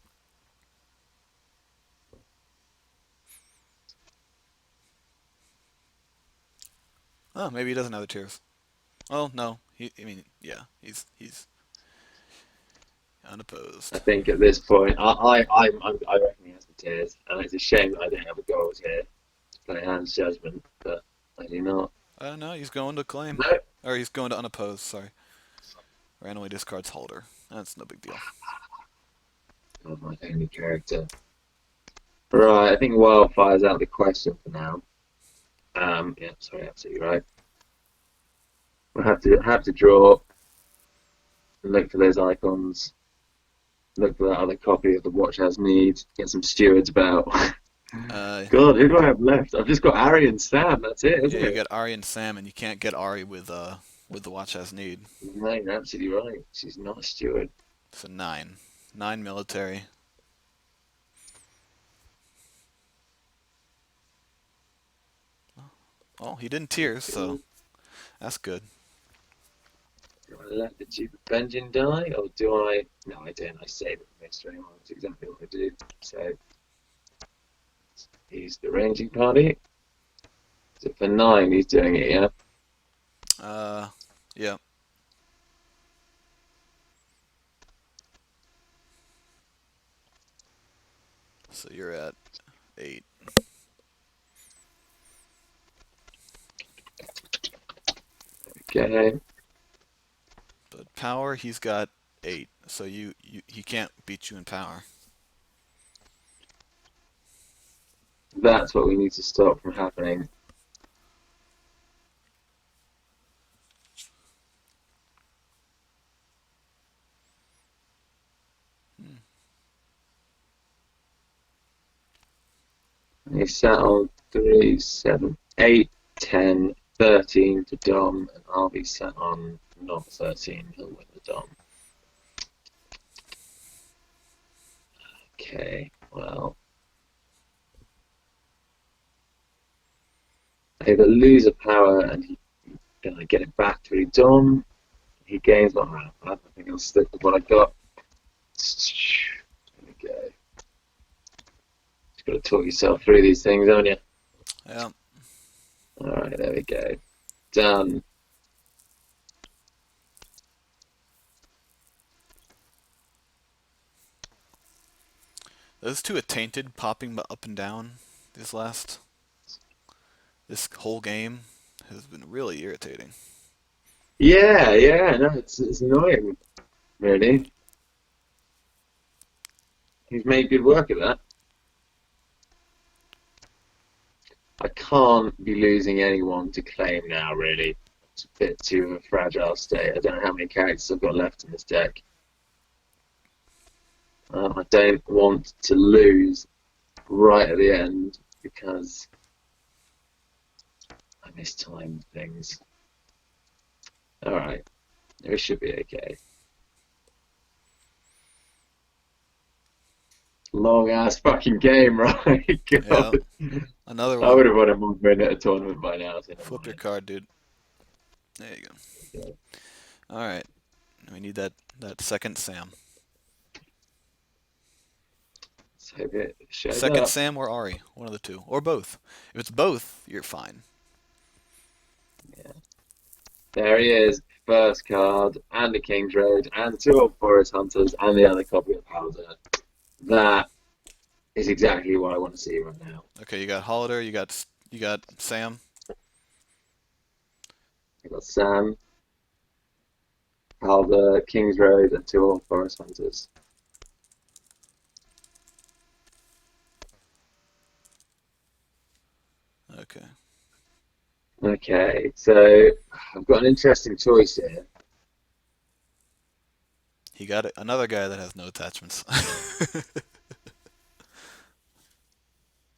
Oh, maybe he doesn't have the tears. Oh no, I mean, yeah, he's I unopposed. think at this point, I reckon he has the tears, and it's a shame that I don't have a goals here to play Hand's Judgment, but I do not. No, he's going to claim, No, or he's going to unopposed. Sorry, randomly discards holder. That's no big deal. God, my only character. Right, I think Wildfire's out of the question for now. Yeah, sorry, absolutely right. We'll have to draw and look for those icons. Look for that other copy of the Watch Has Need. Get some stewards about. Uh, God, who do I have left? I've just got Ari and Sam. That's it, yeah, isn't you it? get Ari and Sam, and you can't get Ari with the watch as need. No, you're absolutely right. She's not a steward. So nine military. Oh, he didn't tears, so Do that's good. I let the Duke of Benjamin die, or do I? No, I don't. I save it for mystery. That's exactly what I do. So he's the ranging party. So for nine, he's doing it, yeah? Uh, yeah. So you're at 8. Okay, But power, he's got 8. So he can't beat you in power. that's what we need to stop from happening. Hmm. He sat on 3, 7, 8, 10, 13 to Dom, and I'll be sat on not 13. He'll win the Dom. Okay, well, I either lose a power and then I get it back to Dom. He gains one round. I think I'll stick with what I got. There we go. Just got to talk yourself through these things, haven't you? Yeah. All right, there we go. Done. Those two are tainted, popping up and down. This whole game has been really irritating. Yeah, yeah, no, it's annoying, really. He's made good work of that. I can't be losing anyone to claim now, really. It's a bit too a fragile state. I don't know how many characters I've got left in this deck. I don't want to lose right at the end because I mistimed things. All right, it should be okay. Long ass fucking game, right? Yeah. God. Another I one. would have won a one at a tournament by now, so never Flip your mind. card, dude. There you go. Okay. All right. We need that second Sam. Let's hope it shows Second up. Sam or Ari, one of the two, or both. If it's both, you're fine. Yeah. There he is. First card, and the King's Road, and two old Forest Hunters, and the other copy of Hauser. That is exactly what I want to see right now. Okay, you got Holiday, you got Sam. I got Sam, Hauser, King's Road, and two old Forest Hunters. Okay. Okay, so I've got an interesting choice here. He got another guy that has no attachments.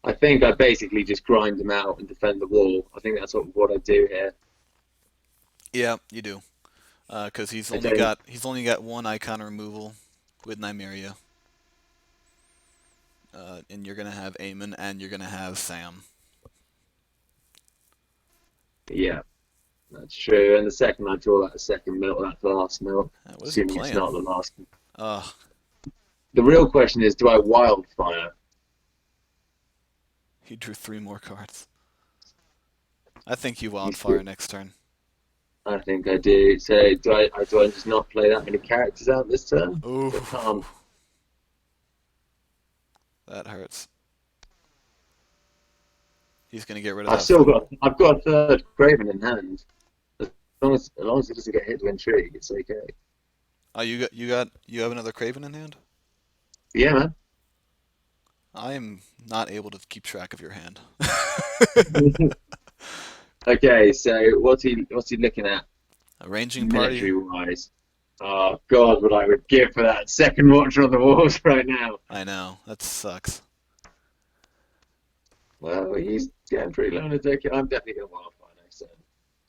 I think I basically just grind them out and defend the wall. I think that's what I do here. Yeah, you do. Because he's I only don't. got one icon removal with Nymeria, and you're gonna have Eamon and you're gonna have Sam. Yeah, that's true. And the second I draw that second milk, that last milk, What is he assuming it's playing? not the last. Ugh, The real question is, do I wildfire? he drew 3 more cards. I think you He's wildfire good. next turn. I think I do. So do I just not play that many characters out this turn? Ooh, 'Cause I can't. that hurts. He's gonna get rid of I've that. still got. I've got a third Craven in hand. As long as it doesn't get hit with intrigue, it's okay. Oh, you have another Craven in hand? Yeah, man. I am not able to keep track of your hand. Okay, so what's he looking at Arranging party. military wise? Oh God, what I would give for that second Watcher on the Walls right now. I know that sucks. Well, he's getting pretty low in the deck. I'm definitely going to wildfire next turn,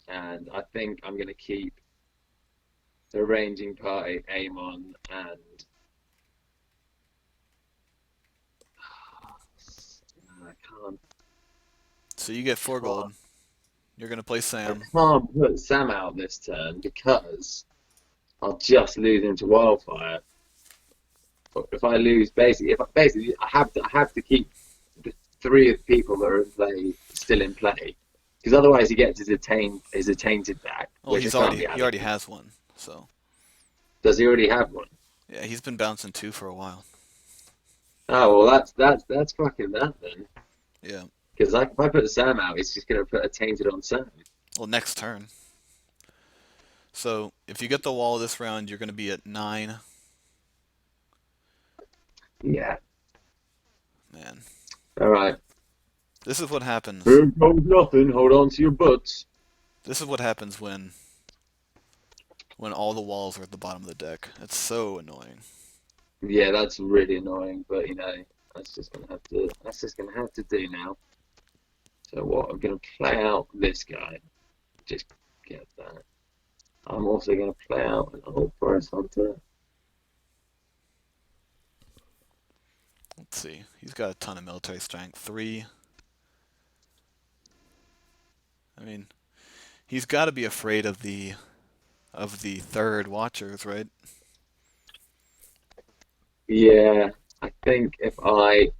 and I think I'm going to keep the ranging party aim on and I can't, So you get I 4 gold. can't, You're gonna play I Sam. can't put Sam out this turn because I'll just lose him to wildfire. But if I lose, basically, I have to keep the three of the people that are in play still in play, because otherwise he gets his attainted back, Well, which I can't be he already having. has one. So Does he already have one? yeah, he's been bouncing 2 for a while. Oh well, that's fucking that then. Yeah. Because like, if I put Sam out, he's just gonna put a tainted on Sam. Well, next turn. So if you get the wall this round, you're going to be at 9. Yeah. Man, All right. this is what happens. Here comes nothing. Hold on to your butts. This is what happens when all the walls are at the bottom of the deck. It's so annoying. Yeah, that's really annoying, but that's just gonna have to do now. So what? I'm gonna play out this guy. Just get that. I'm also gonna play out an old forest hunter. Let's see. He's got a ton of military strength. 3. I mean, he's got to be afraid of the third watchers, right? Yeah, I think if I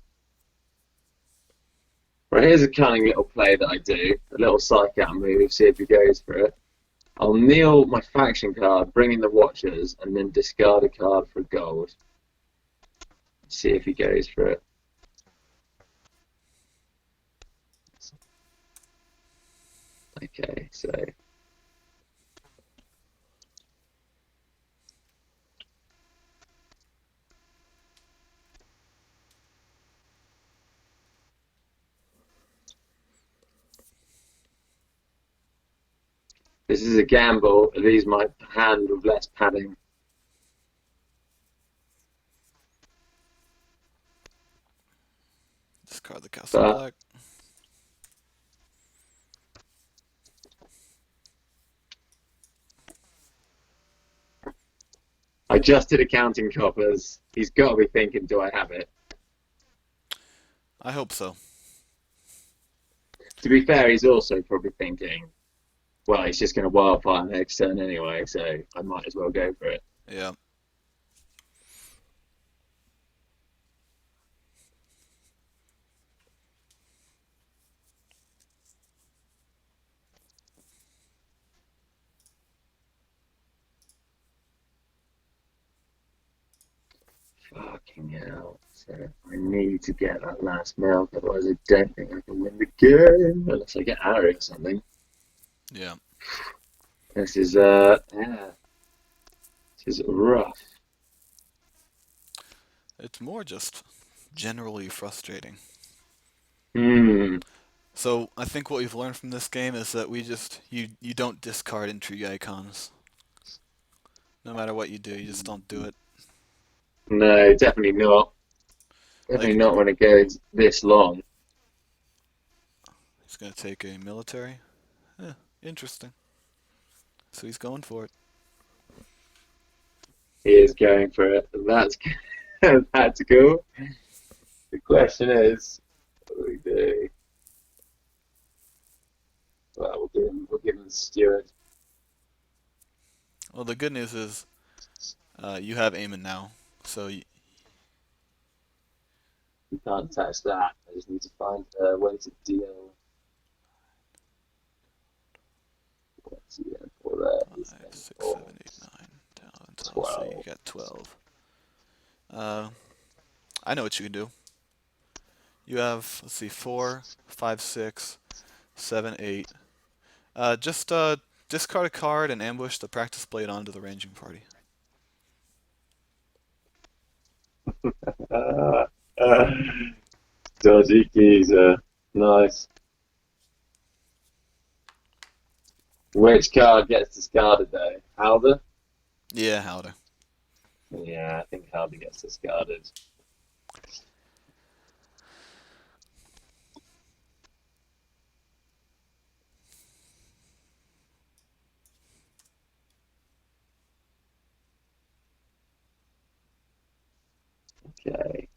right here's a cunning little play that I do, a little psych out move, see if he goes for it. I'll kneel my faction card, bring in the watchers, and then discard a card for gold. See if he goes for it. Okay, so this is a gamble. Leaves my hand with less padding. Discard the castle But black. I just did accounting coppers. He's got to be thinking, do I have it? I hope so. To be fair, he's also probably thinking, well, he's just going to wildfire next turn anyway, so I might as well go for it. Yeah. Fucking hell. So I need to get that last mount, otherwise I don't think I can win the game. Unless I get Ari or something. Yeah. Yeah, this is rough. It's more just generally frustrating. Hmm. So I think what we've learned from this game is that you don't discard intrigue icons. No matter what you do, you just don't do it. No, definitely not. Definitely Like not when it goes this long. he's gonna take a military. Eh, interesting. So he's going for it. He is going for it. That's that's cool. The question is, what do we do? Well, we'll give him the steward. Well, the good news is you have Eamon now, so We can't touch that. I just need to find a way to deal. What's he going for there? He's 5, going 6, for 7, 8, 9, 10, 11, 12. So you 12. got 12. Uh, I know what you can do. You have, let's see, 4, 5, 6, 7, 8. Just discard a card and ambush the practice blade onto the ranging party. Uh, uh, dodgy geezer. Nice. Which card gets discarded though? Halder? Yeah, Howder. Yeah, I think Halder gets discarded. Okay.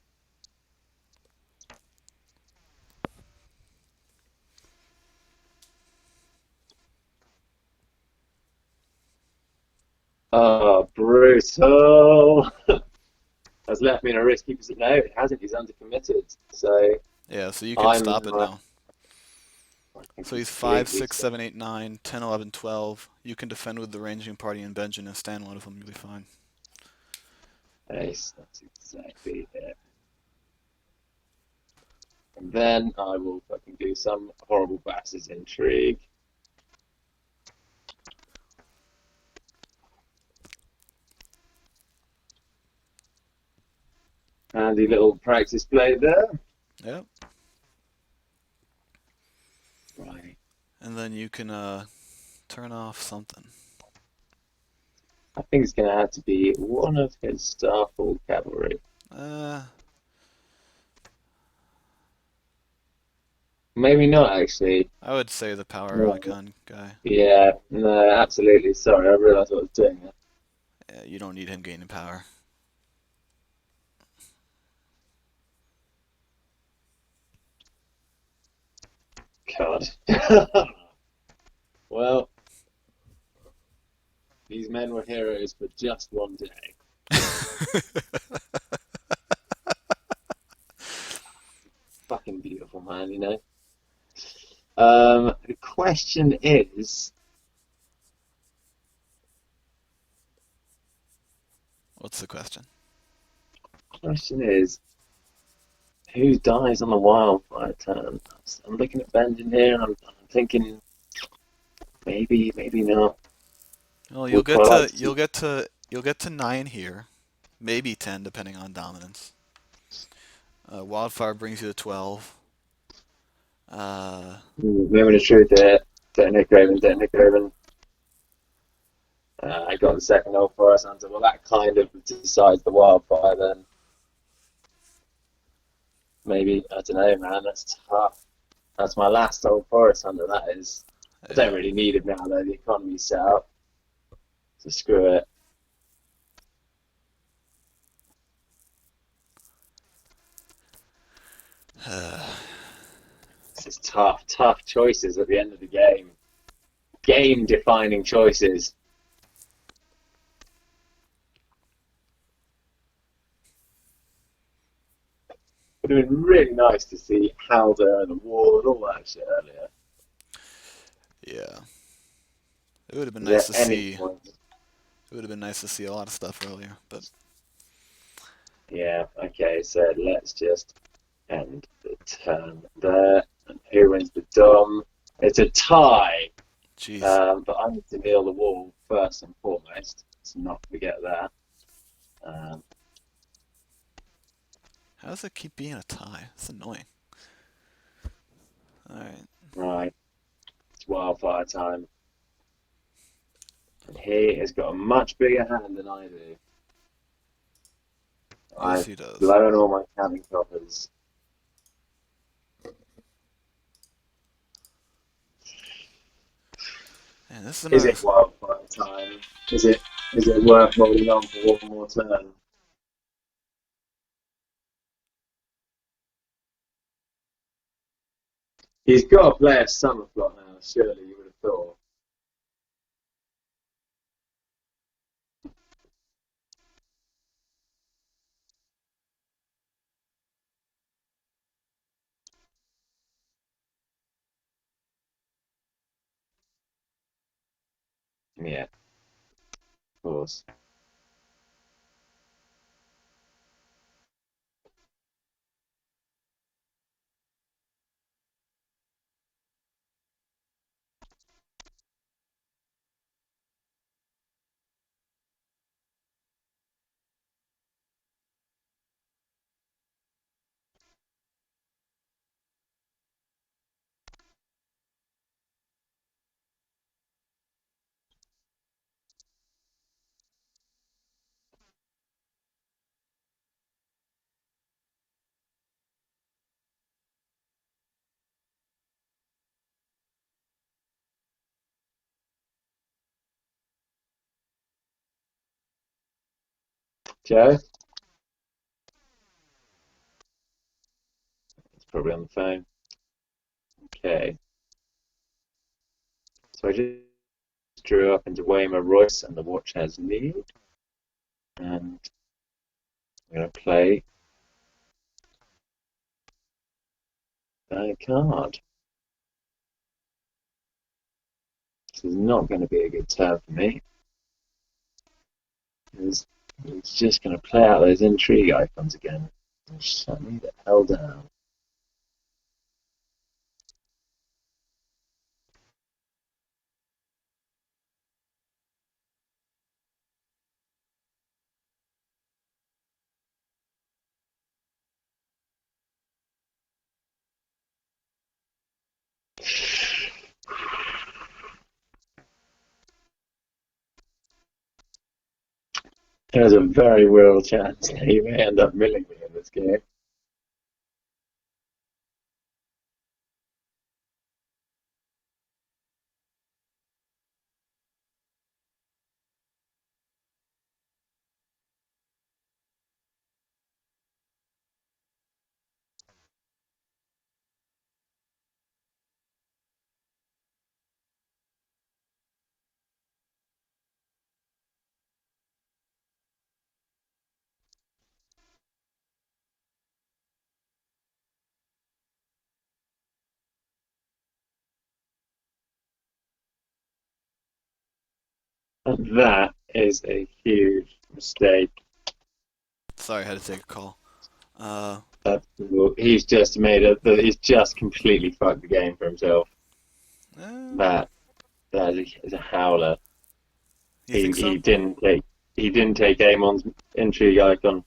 Oh, brutal. Has left me in a risky position. No, it hasn't. He's undercommitted. So Yeah, so you can I'm stop it now. now. I think So he's 5, completely 6, stuck. 7, 8, 9, 10, 11, 12. You can defend with the ranging party and Benjamin and stand one of them. You'll be fine. Ace. That's exactly it. And then I will fucking do some horrible bastard's intrigue. Handy little practice play there. Yep. Right. And then you can turn off something. I think it's going to have to be one of his Starfall cavalry. Uh, Maybe not, actually. I would say the power No. icon guy. Yeah, no, absolutely. Sorry, I realised what I was doing there. Yeah, you don't need him gaining power. God. Well, these men were heroes for just one day. Fucking beautiful, man, you know? The What's the question? question is, who dies on the wildfire turn? I'm looking at Benjamin here, and I'm thinking maybe not. Well, Would quite like to see. you'll get to 9 here, maybe 10 depending on dominance. Wildfire brings you to 12. Uh, Moment of truth here. Don't Nick Raven. I got the second old forest answer. Well, that kind of decides the wildfire then. Maybe. I don't know, man. That's tough. That's my last old forest hunter, that is. I don't yeah. really need him now, though. The economy's set up. So screw it. This is tough, tough choices at the end of the game. Game defining choices. It would have been really nice to see Halder and the wall and all that shit earlier. Yeah. It would have been Is nice there to any see. point? It would have been nice to see a lot of stuff earlier, but Yeah, okay, so let's just end the turn there. And who wins the Dom? It's a tie, jeez, but I need to kneel the wall first and foremost. Let's not forget that. Um, how does it keep being a tie? It's annoying. All right. right, it's wildfire time. And he has got a much bigger hand than I do. Yes, I've he does. blown all my cannon coppers. And this is Is another. it wildfire time? Is it is it worth holding on for one more turn? He's got to play a summer plot now, surely you would have thought. Yeah, of course. Joe? It's probably on the phone. Okay. So I just drew up into Waymer Royce and the watch has need. And I'm going to play a card. This is not going to be a good turn for me. Because it's just going to play out those intrigue icons again. Shut me the hell down. There's a very real chance that he may end up milling me in this game. And that is a huge mistake. Sorry, I had to take a call. Uh, That's cool. He's just made it. He's just completely fucked the game for himself. eh, That is a howler. you He think so? he didn't take he didn't take Amon's intrigue icon.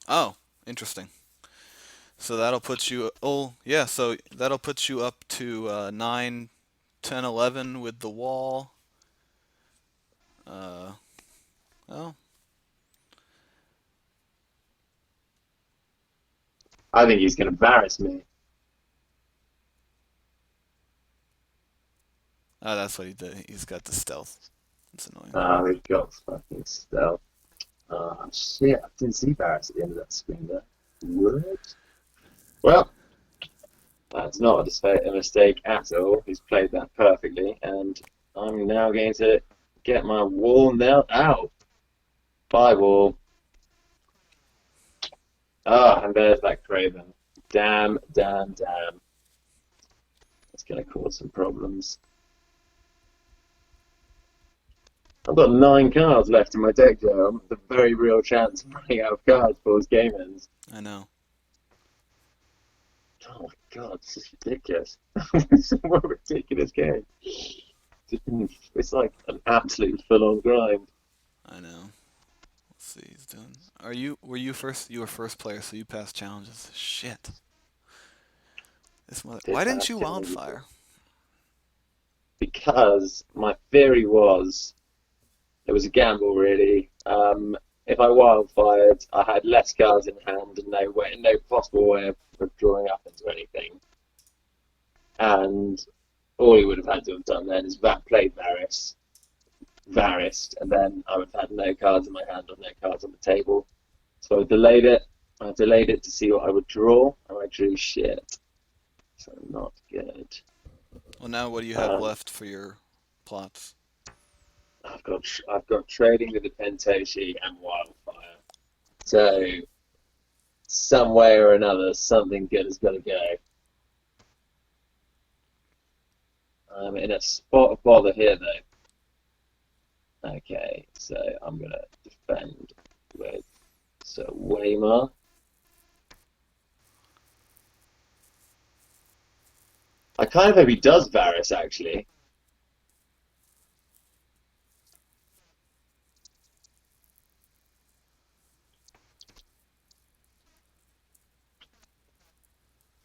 Oh, interesting. So that'll put you. Oh, yeah. So that'll put you up to 9, 10, 11 with the wall. Uh, oh, I think he's going to embarrass me. oh, that's what he did. He's got the stealth. That's annoying. We've got fucking stealth. Shit, I didn't see Barris at the end of that screen there. What? Well, that's not a mistake at all. He's played that perfectly, and I'm now going to get my wall nailed out. Bye, wall. Ah, and there's that Craven. Damn, damn, damn. It's going to cause some problems. I've got 9 cards left in my deck, Joe. I'm at a very real chance of running out of cards before this game ends. I know. Oh my god, this is ridiculous. It's a more ridiculous game. It's like an absolute full-on grind. I know. Let's see. He's doing. Are you? Were you first? You were first player, so you passed challenges. Shit. This mother. Did Why didn't pass you challenges wildfire? because my theory was it was a gamble, really. If I wildfired, I had less cards in hand and no possible way of drawing up into anything. And all he would have had to have done then is played Varist, and then I would have had no cards in my hand or no cards on the table. So I delayed it. I delayed it to see what I would draw, and I drew shit. So not good. Well, now what do you have Um, left for your plots? I've got trading with the Pentoshi and Wildfire. So some way or another, something good has got to go. I'm in a spot of bother here, though. Okay, so I'm gonna defend with Weimar. I kind of hope he does Varus actually.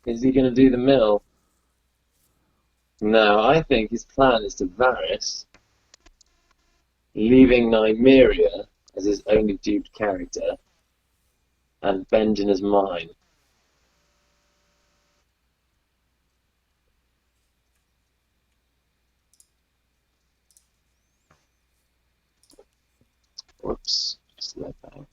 Is he going to do the mill? No, I think his plan is to Varus, leaving Nymeria as his only duped character, and Benjen as mine. Whoops, slow down.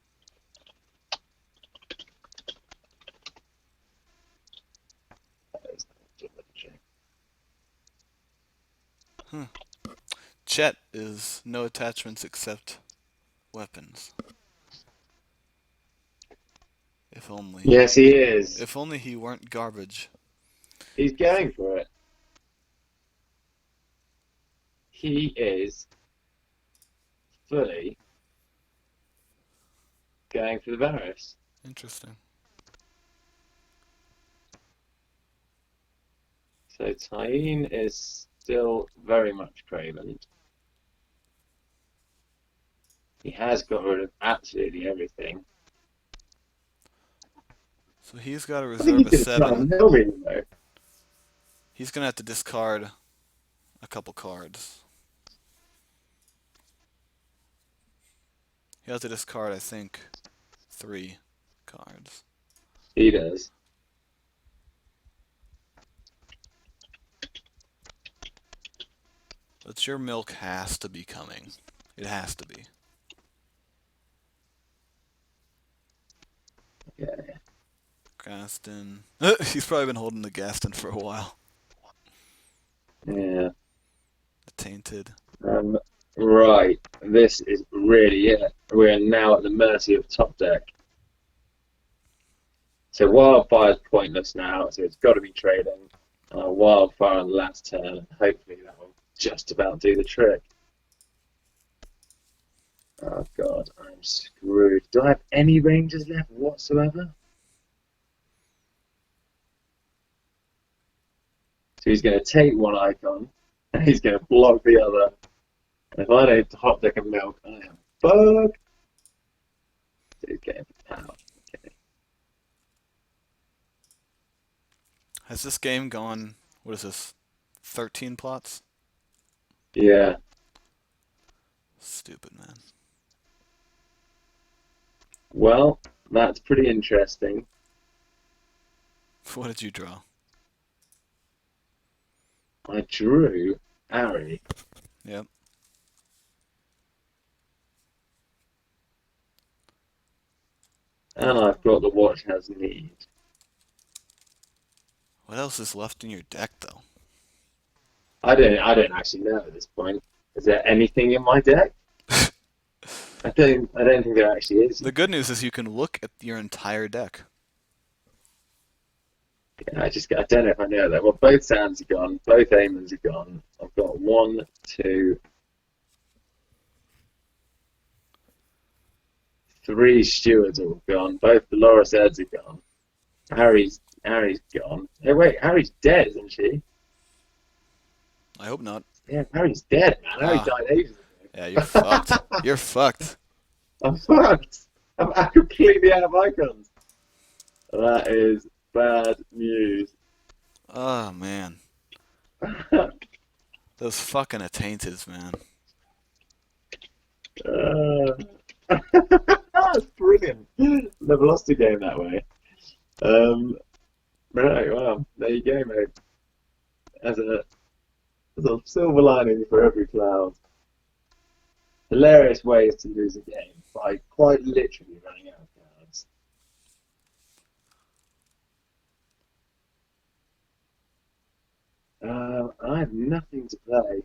Hmm. Chet is no attachments except weapons. If only. Yes, he is. If only he weren't garbage. He's going for it. He is fully going for the Varus. Interesting. So Tyene is still very much Craven. He has got rid of absolutely everything. So he's got to I think reserve he's a going to try and 7. mill me, though. He's going to have to discard a couple cards. He has to discard, I think, 3 cards. He does. But your milk has to be coming. It has to be. Okay. Gaston. He's probably been holding the Gaston for a while. Yeah. The Tainted. Um, right. This is really it. We're now at the mercy of top deck. So Wildfire's pointless now, so it's got to be trading. Wildfire on the last turn. Hopefully that will just about do the trick. Oh God, I'm screwed. Do I have any Rangers left whatsoever? So he's going to take one icon, and he's going to block the other. And if I don't top deck and milk, I am fucked. So he's getting power. Okay. Has this game gone, what is this, 13 plots? Yeah. Stupid, man. Well, that's pretty interesting. What did you draw? I drew Ari, Yep. and I've got the watch has need. What else is left in your deck, though? I don't actually know at this point. Is there anything in my deck? I don't think there actually is. The good news is you can look at your entire deck. Yeah, I don't know if I know that. Well, both Sands are gone, both Amons are gone. I've got one, two, three stewards all gone. Both the Loris Eds are gone. Harry's gone. Hey, wait, Harry's dead, isn't she? I hope not. Yeah, Harry's dead, man. Harry Ah, died ages yeah, you're fucked. You're fucked. ago. I'm fucked. I'm completely out of icons. That is bad news. Oh, man. Those fucking attainteds, man. Uh, that's brilliant. Never lost a game that way. Um, right, well, there you go, mate. As a silver lining for every cloud. Hilarious ways to lose a game by quite literally running out of cards. I have nothing to play.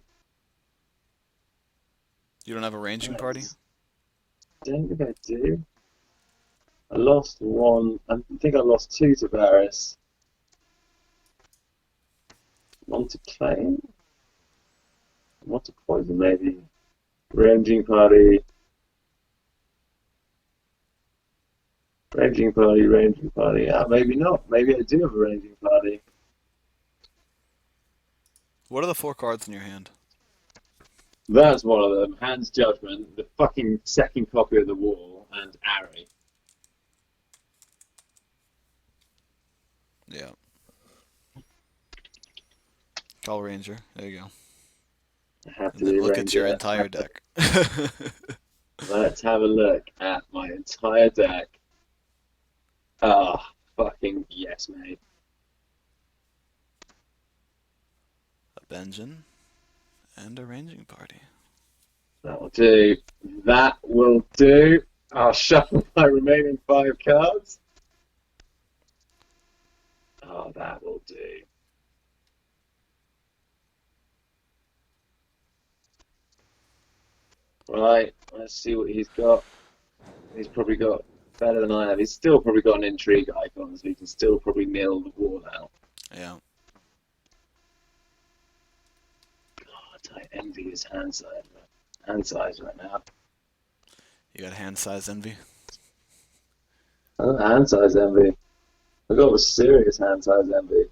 You don't have a ranging I party? don't think I do. I lost one. I think I lost two to Varys. One to claim. One to poison, maybe. Ranging party. Ranging party. Ranging party. Yeah, maybe not. Maybe I do have a ranging party. What are the 4 cards in your hand? That's one of them. Hand's Judgment, the fucking second copy of the Wall, and Ari. Yeah. Call Ranger. There you go. I have And to then be look at your Ranger. entire deck. Let's have a look at my entire deck. Ah, fucking yes, mate. A Benjin and a ranging party. That'll do. That will do. I'll shuffle my remaining 5 cards. Oh, that will do. Right, let's see what he's got. He's probably got better than I have. He's still probably got an intrigue icon, so he can still probably nail the wall out. Yeah. God, I envy his hand size right now. You got hand size envy? Oh, hand size envy. I got a serious hand size envy.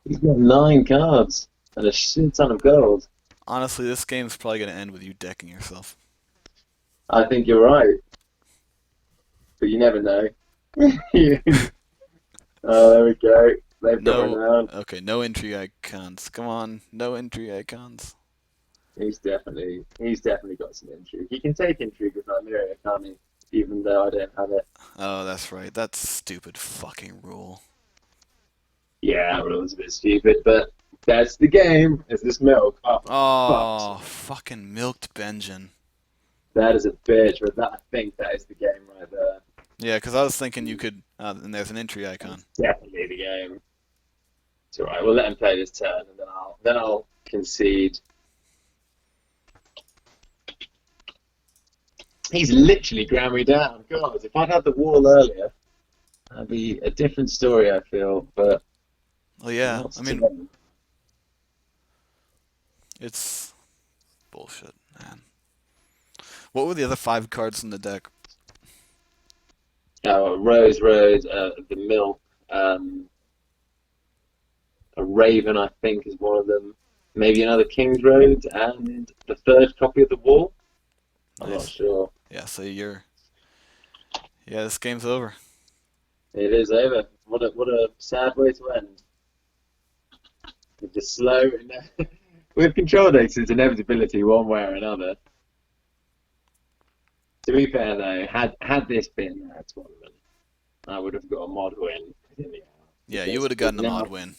He's got 9 cards and a shit ton of gold. Honestly, this game's probably going to end with you decking yourself. I think you're right, but you never know. Oh, there we go. They've got No. renown. Okay, no entry icons. Come on. No entry icons. he's definitely got some intrigue. He can take intrigue with Nymeria, can't he? Even though I don't have it. Oh, that's right. That stupid fucking rule. Yeah, well, it was a bit stupid, but that's the game. Is this milk? Oh, for fuck's Oh, sake. fucking milked Benjamin. That is a bitch, but I think that is the game right there. Yeah, because I was thinking you could. And there's an entry icon. That's definitely the game. It's all right. We'll let him play this turn, and then I'll concede. He's literally ground me down. God, if I'd had the wall earlier, that'd be a different story. I feel, but Oh yeah, not I mean today. it's bullshit, man. What were the other five cards in the deck? Rose Road, the Milk, a Raven, I think, is one of them. Maybe another King's Road, and the third copy of the Wall. I'm not Nice. sure. Yeah, so you're. Yeah, this game's over. It is over. What a sad way to end. With the slow, with control decks, it's inevitability one way or another. To be fair though, had this been a tournament, I would have got a mod win in the hour Yeah, you because would have gotten a mod win.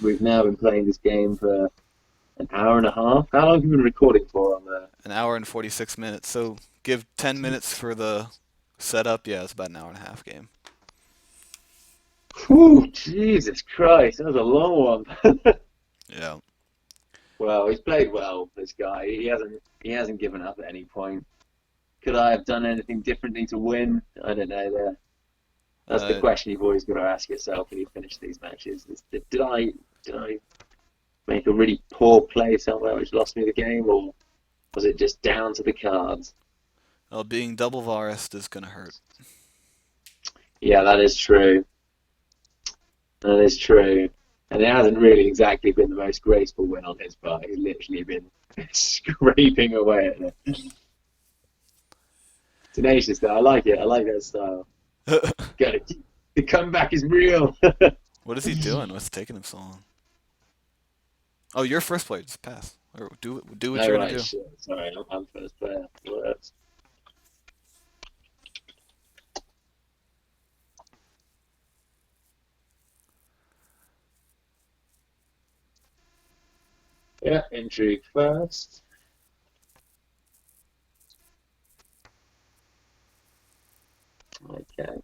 we've now been playing this game for an hour and a half. How long have you been recording for on there? An hour and 46 minutes. So give 10 minutes for the setup. Yeah, it's about an hour and a half game. Whew, Jesus Christ, that was a long one. Yeah. Well, he's played well, this guy. He hasn't given up at any point. Could I have done anything differently to win? I don't know. That's the Uh, question you've always got to ask yourself when you finish these matches. Did I make a really poor play somewhere which lost me the game, or was it just down to the cards? well, being double Varist is gonna hurt. Yeah, that is true. That is true. And it hasn't really exactly been the most graceful win on his part. He's literally been scraping away at it. Tenacious though. I like it. I like that style. Got it. The comeback is real. What is he doing? What's taking him so long? Oh, you're first player. Just pass. Or do what No, you're gonna right, do. shit. Sorry, I'm first player. Works. Yeah, intrigue first. Okay.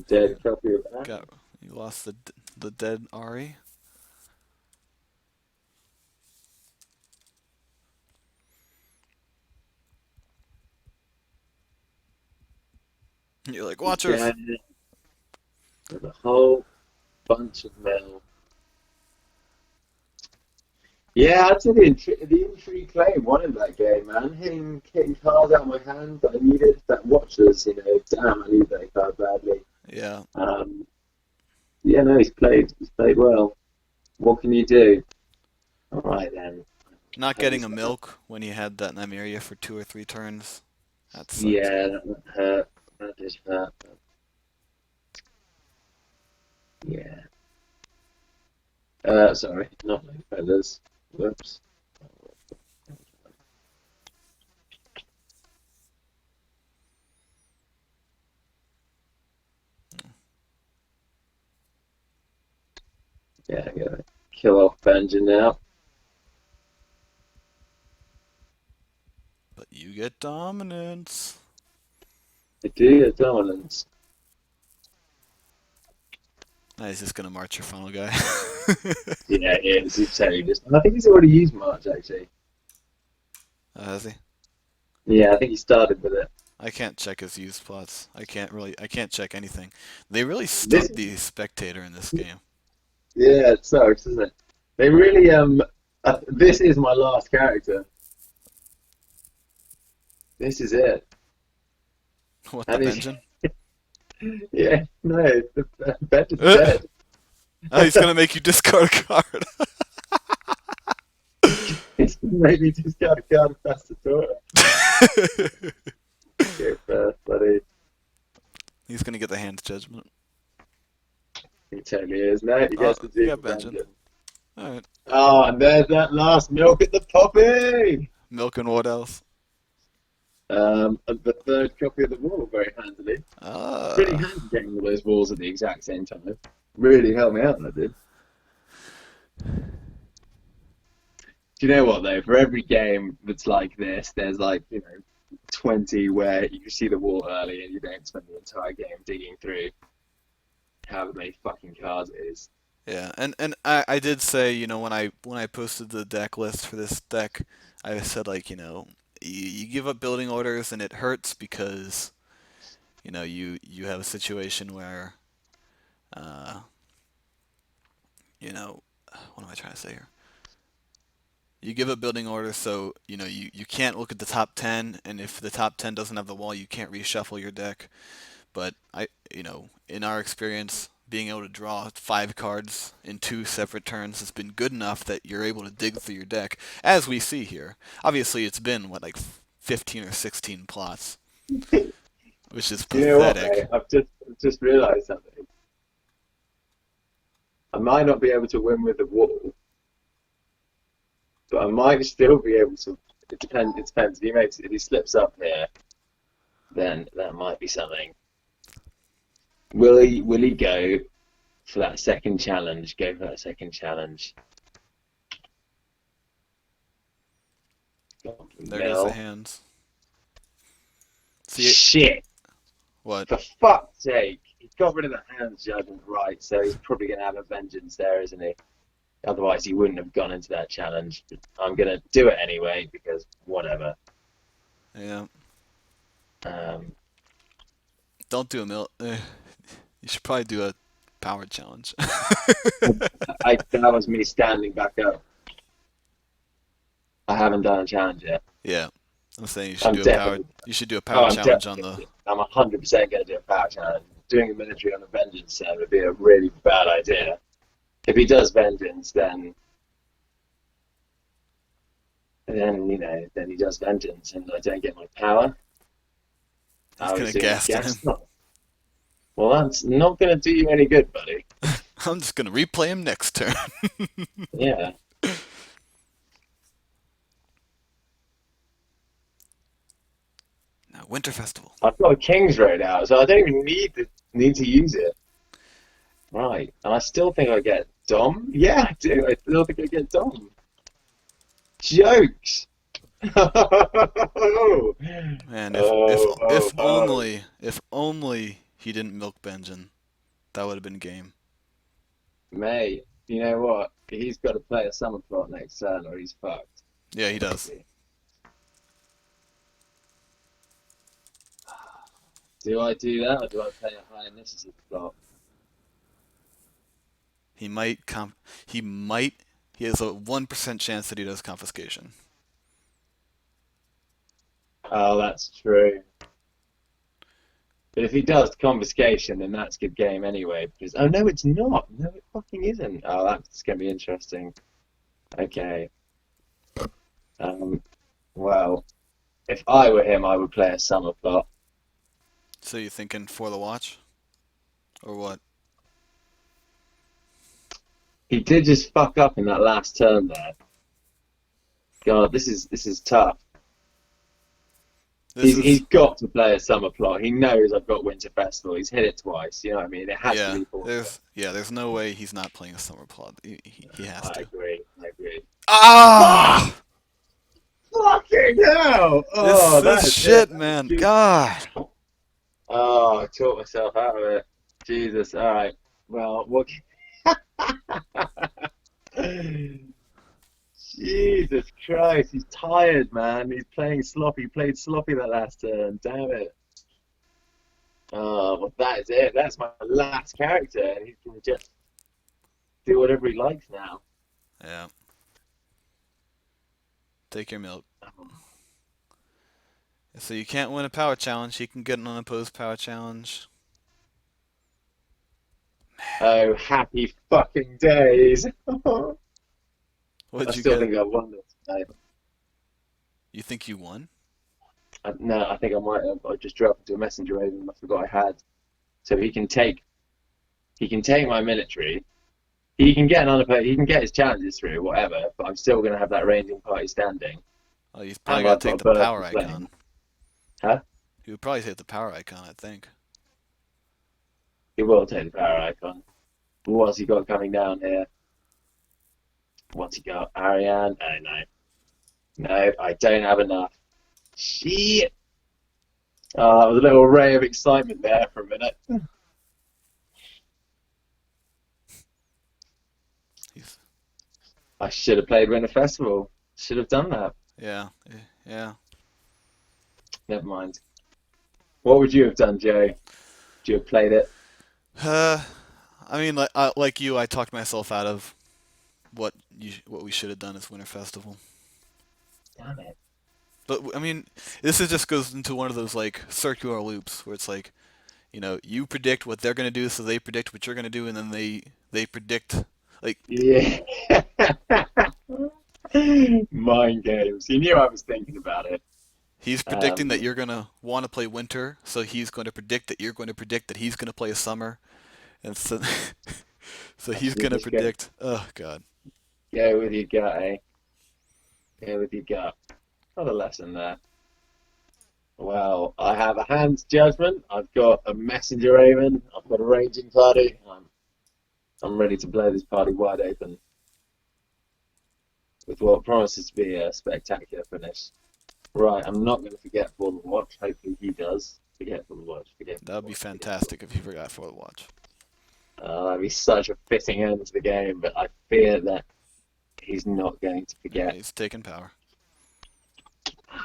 Dead copy of that. Got you lost the dead Ari. You're like watch Earth. Again, with a whole bunch of mail. Yeah, I'd say the intrigue claim won in that game, man. Him getting cards out of my hand that I needed, that watches, damn, I need that card badly. Yeah. Um, yeah, no, he's played well. What can you do? All right then. Not getting Pays a that. milk when you had that Nymeria for 2 or 3 turns. That sucks. Yeah, that hurt. That did hurt. But yeah. Sorry, not my feathers. Whoops. Yeah, I gotta kill off Benjamin now. But you get dominance. I do get dominance. Nah, he's just gonna march your funnel guy. Yeah, he is. He's totally just. I think he's already used March actually. Has he? Yeah, I think he started with it. I can't check his used plots. I can't check anything. They really This, stuck the spectator in this game. yeah, it sucks, doesn't it? They really This is my last character. This is it. What, the And he's Benjin? yeah, no, the bed is Oh, dead. he's gonna make you discard a card. It's maybe just got a card past the door. Go first, buddy. He's gonna get the hand judgment. He totally is. No, he Oh, gets the you Duke got of Benjin. Vengeance. All right. Oh, and there's that last milk at the poppy. Milk and what else? And the third copy of the wall very handily. Pretty Ah. handy getting all those walls at the exact same time. Really helped me out, that did. Do you know what though? For every game that's like this, there's like, 20 where you see the wall early and you don't spend the entire game digging through however many fucking cards it is. Yeah, and I did say, when I posted the deck list for this deck, I said like, you give up building orders and it hurts because, you have a situation where, uh, you know, what am I trying to say here? You give up building orders, so you can't look at the top 10, and if the top 10 doesn't have the wall, you can't reshuffle your deck. But in our experience, being able to draw 5 cards in 2 separate turns has been good enough that you're able to dig through your deck, as we see here. Obviously, it's been what, like 15 or 16 plots, which is Do you know what, mate? pathetic. I've just realised something. I might not be able to win with the wall, but I might still be able to. It depends. It depends. If he slips up here, then that might be something. Will he go for that second challenge? Go for that second challenge. There goes the Mill. hands. See it? Shit! What? For fuck's sake! He got rid of the hands judgment, right? So he's probably going to have a vengeance there, isn't he? Otherwise, he wouldn't have gone into that challenge. I'm going to do it anyway because whatever. Yeah. Um, Don't do a mill. You should probably do a power challenge. that was me standing back up. I haven't done a challenge yet. Yeah. I'm saying you should I'm do a power. definitely. You should do a Oh, power I'm challenge on definitely. the. I'm 100% going to do a power challenge. Doing a military on a vengeance server would be a really bad idea. If he does vengeance, then he does vengeance, and I don't get my power. He's I gonna was doing a gas to him. gas knot. Well, that's not going to do you any good, buddy. I'm just gonna replay him next turn. Yeah, Now, Winter Festival. I've got a King's Road out, so I don't even need to use it. Right, and I still think I get Dom. Yeah, I do. I still think I get Dom. Jokes. Oh, Man, if oh, oh. only he didn't milk Benjamin, that would have been game. Mate, you know what? He's got to play a summer plot next turn, or he's fucked. Yeah, he does. Basically. Do I do that, or do I play a high initiative plot? He might he might he has a 1% chance that he does confiscation. Oh, that's true. But if he does confiscation, then that's good game anyway. Because oh no, it's not. No, it fucking isn't. Oh, that's gonna be interesting. Okay. Um. Well, if I were him, I would play a summer plot. So you thinking for the watch or what? He did just fuck up in that last turn there. God, this is tough. This He's is got to play a summer plot. He knows I've got Winter Festival. He's hit it twice. You know what I mean? It has to yeah. be for him. There's no way he's not playing a summer plot. He has I to. agree. I agree. Fuck! Ah! Fucking hell! This Oh, this that is it. shit, man. God. Oh, I talked myself out of it. Jesus. All right. Well, what? Jesus Christ, he's tired, man. He's playing sloppy. He played sloppy that last turn. Damn it. Oh, well, that is it. That's my last character, and he can just do whatever he likes now. Yeah. Take your milk. So you can't win a power challenge. He can get an unopposed power challenge. Oh, happy fucking days. I What'd you still get? think I won this. You think you won? No, I think I might have. I just dropped into a messenger raven. I forgot I had. So he can take my military, He can get he can get his challenges through, whatever, but I'm still going to have that ranging party standing, Oh, he's probably and gonna I've got take a the bird power for icon. playing. Huh? He would probably take the power icon, I think. He will take the power icon. What's he got coming down here? What's he got? Ariane? Oh, no. No, I don't have enough. Shit! Oh, that was a little ray of excitement there for a minute. He's I should have played Winter Festival. Should have done that. yeah, yeah. Never mind. What would you have done, Joe? Would you have played it? Uh, I mean, like you, I talked myself out of what we should have done as Winter Festival. Damn it. But I mean, just goes into one of those like circular loops where it's like, you predict what they're gonna do, so they predict what you're gonna do, and then they predict like Yeah. Mind games. You knew I was thinking about it. he's predicting that Um, you're gonna want to play winter, so he's going to predict that you're going to predict that he's gonna play a summer, and so so I he's should have gonna just predict. Oh God. go with your gut, eh? Go with your gut. Not a lesson there. Well, I have a hand's judgment. I've got a messenger raven. I've got a ranging party. I'm ready to blow this party wide open with what promises to be a spectacular finish. Right, I'm not going to forget for the watch. Hopefully he does. Forget for the watch. Forget for That the would be watch. Forget for the fantastic if you forgot for the watch. that'd be such a fitting end to the game, but I fear that he's not going to Yeah, forget. he's taking power.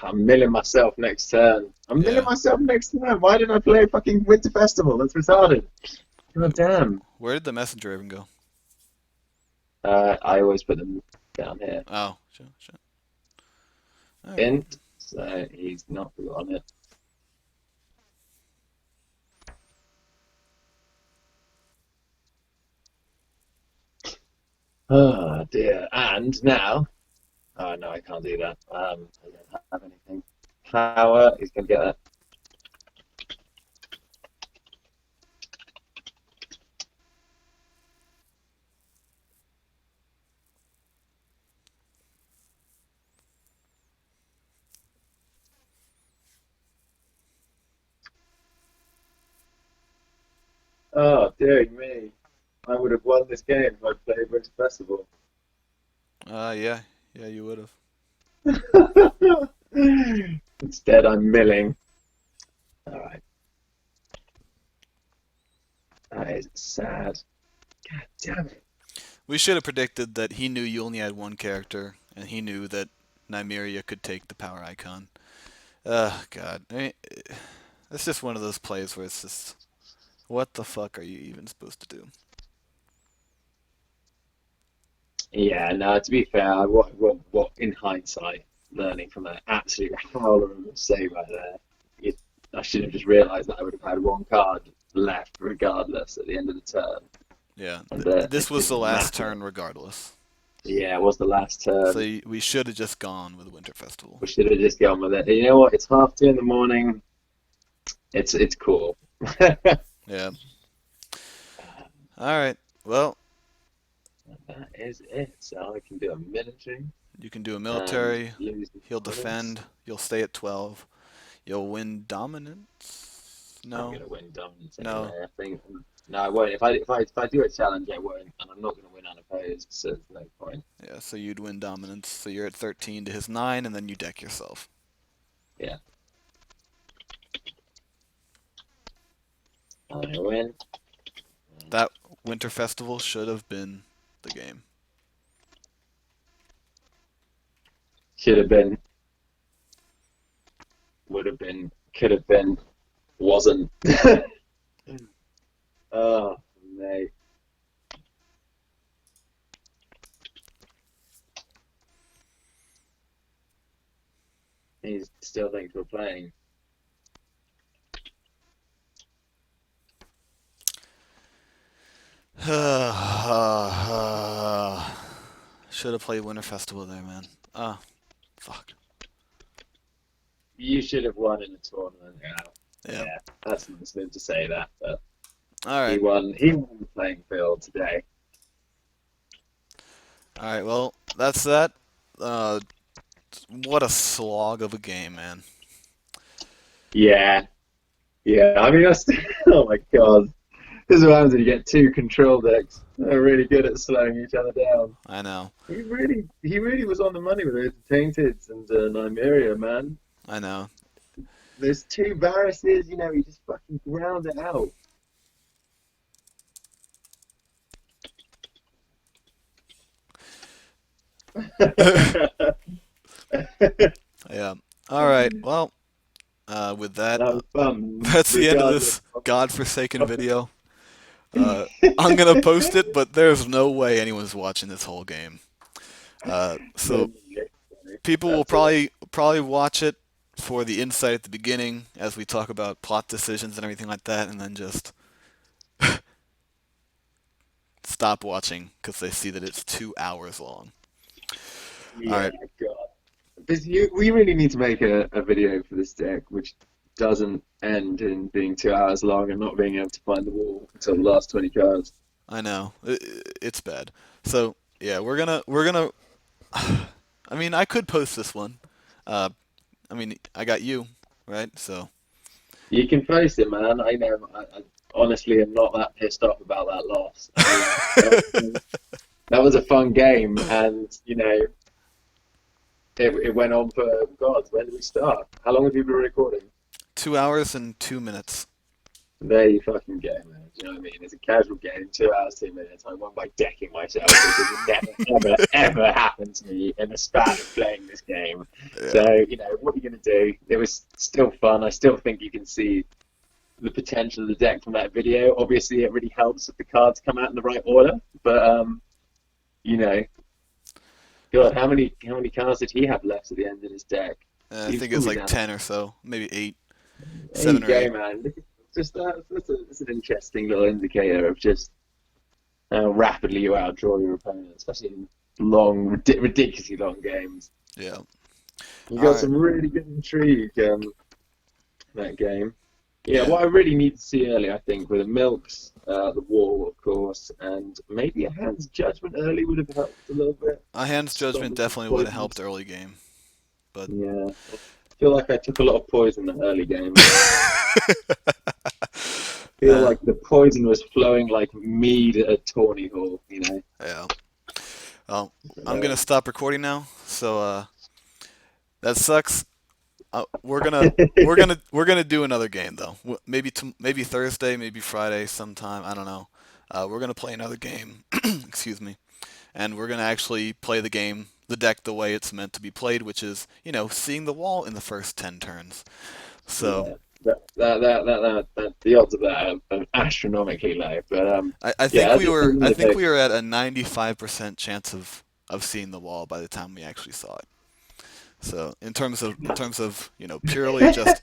I'm milling myself next turn. I'm milling Yeah. myself next turn. Why didn't I play fucking Winter Festival? That's retarded. God damn. Where did the messenger even go? I always put them down here. Oh, shit, shit. All right. Int, so he's not forgotten it. Oh dear. And now, oh no, I can't do that. I don't have anything. Power, he's gonna get that. Oh dear me. I would have won this game if I played Winter Festival. Yeah, yeah, you would have. Instead, I'm milling. All right, that is sad. God damn it. We should have predicted that he knew you only had one character, and he knew that Nymeria could take the power icon. God. I mean, it's just one of those plays where it's just, what the fuck are you even supposed to do? Yeah, no, to be fair, what in hindsight, learning from that absolute howler of a save right there, it, I should have just realised that I would have had one card left regardless at the end of the turn, Yeah, and this it was the didn't last matter. turn regardless. Yeah, it was the last So turn. we should have just gone with Winter Festival. We should have just gone with it. You know what? It's 2:30 in the morning. It's cool. Yeah. All right. Well, That is it. So I can do a military you can do a and military. use the He'll dominance. defend. You'll stay at 12. You'll win dominance. I'm No, gonna win dominance no. anyway. I think. No, I won't. If I do a challenge, I won't, and I'm not gonna win unopposed. So there's no point. Yeah, so you'd win dominance. So you're at 13 to his 9, and then you deck yourself. Yeah, I win. That Winter Festival should have been the game. Should have been. Would have been. Could have been. Wasn't. Oh, mate. He still thinks we're playing. Should have played Winter Festival there, man. Ah, fuck. You should have won in the tournament. Yeah, Yeah. yeah. That's Muslim to say that, but All he right. won. He won the playing field today. All right, well, that's that. Uh, what a slog of a game, man. Yeah, yeah. I mean, that's oh my God. This is what happens when you get two control decks. They're really good at slowing each other down. I know. He really was on the money with those Tainted and Nymeria, man. I know. There's two Varuses, he just fucking ground it out. That Yeah. All right. Well, with that, was fun, that's the end of regardless this godforsaken video. Uh, I'm gonna post it, but there's no way anyone's watching this whole game. So people will That's all. probably watch it for the insight at the beginning as we talk about plot decisions and everything like that, and then just stop watching because they see that it's 2 hours long. All Yeah, right. God. We really need to make a video for this deck, which doesn't end in being 2 hours long and not being able to find the wall until the last 20 cards. I know it's bad. So yeah, we're gonna. I mean, I could post this one. Uh, I mean, I got you, right? So You can face it, man. I know. I honestly am not that pissed off about that loss. I mean, that was a fun game, and it went on for God. When did we start? How long have you been recording? 2 hours and 2 minutes. There you fucking go, man. Do you know what I mean? It's a casual game, 2 hours, 2 minutes. I won by decking myself, which has never, ever, ever happened to me in the span of playing this game. Yeah. So, what are you going to do? It was still fun. I still think you can see the potential of the deck from that video. Obviously, it really helps if the cards come out in the right order. But, you know, Uh, God, how many cards did he have left at the end of his deck? I He's think it's probably like down. 10 or so, maybe eight, There you seven or go, eight. man. Just that's an interesting little indicator of just how rapidly you outdraw your opponent, especially in long, ridiculously long games. Yeah. You All got right. some really good intrigue that game. Yeah, Yeah. what I really need to see early, I think, were the milks, the wall, of course, and maybe a hand's judgment early would have helped a little bit. A hand's Stop judgment them from definitely would have helped poisons. early game, but Yeah, I feel like I took a lot of poison in the early game. Feel uh, like the poison was flowing like mead at a tourney hall. yeah. Well, I'm gonna Uh, stop recording now. So that sucks. We're gonna do another game though. Maybe Thursday, maybe Friday, sometime. I don't know. We're gonna play another game. Excuse me. And we're gonna actually play the deck the way it's meant to be played, which is seeing the wall in the first 10 turns. So yeah, the odds of that are astronomically low. But I yeah, think as we it were comes in I the think pick, we were at a 95% chance of seeing the wall by the time we actually saw it. So in terms of purely just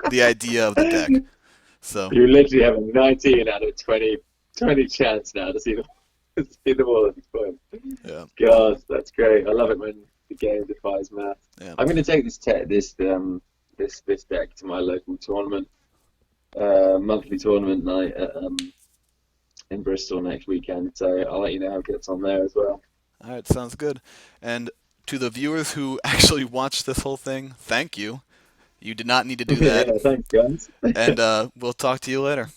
the idea of the deck. So you literally have a 19 out of 20 chance now to see the wall at this point. yeah, God, that's great. I love it when the game defies math. yeah. I'm going to take this deck to my local tournament, monthly tournament night in Bristol next weekend. So I'll let you know how it gets on there as well. All right, sounds good. And to the viewers who actually watched this whole thing, thank you. You did not need to do that. Yeah, thanks, guys. And we'll talk to you later.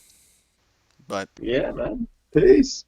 Bye. Yeah, man. Peace.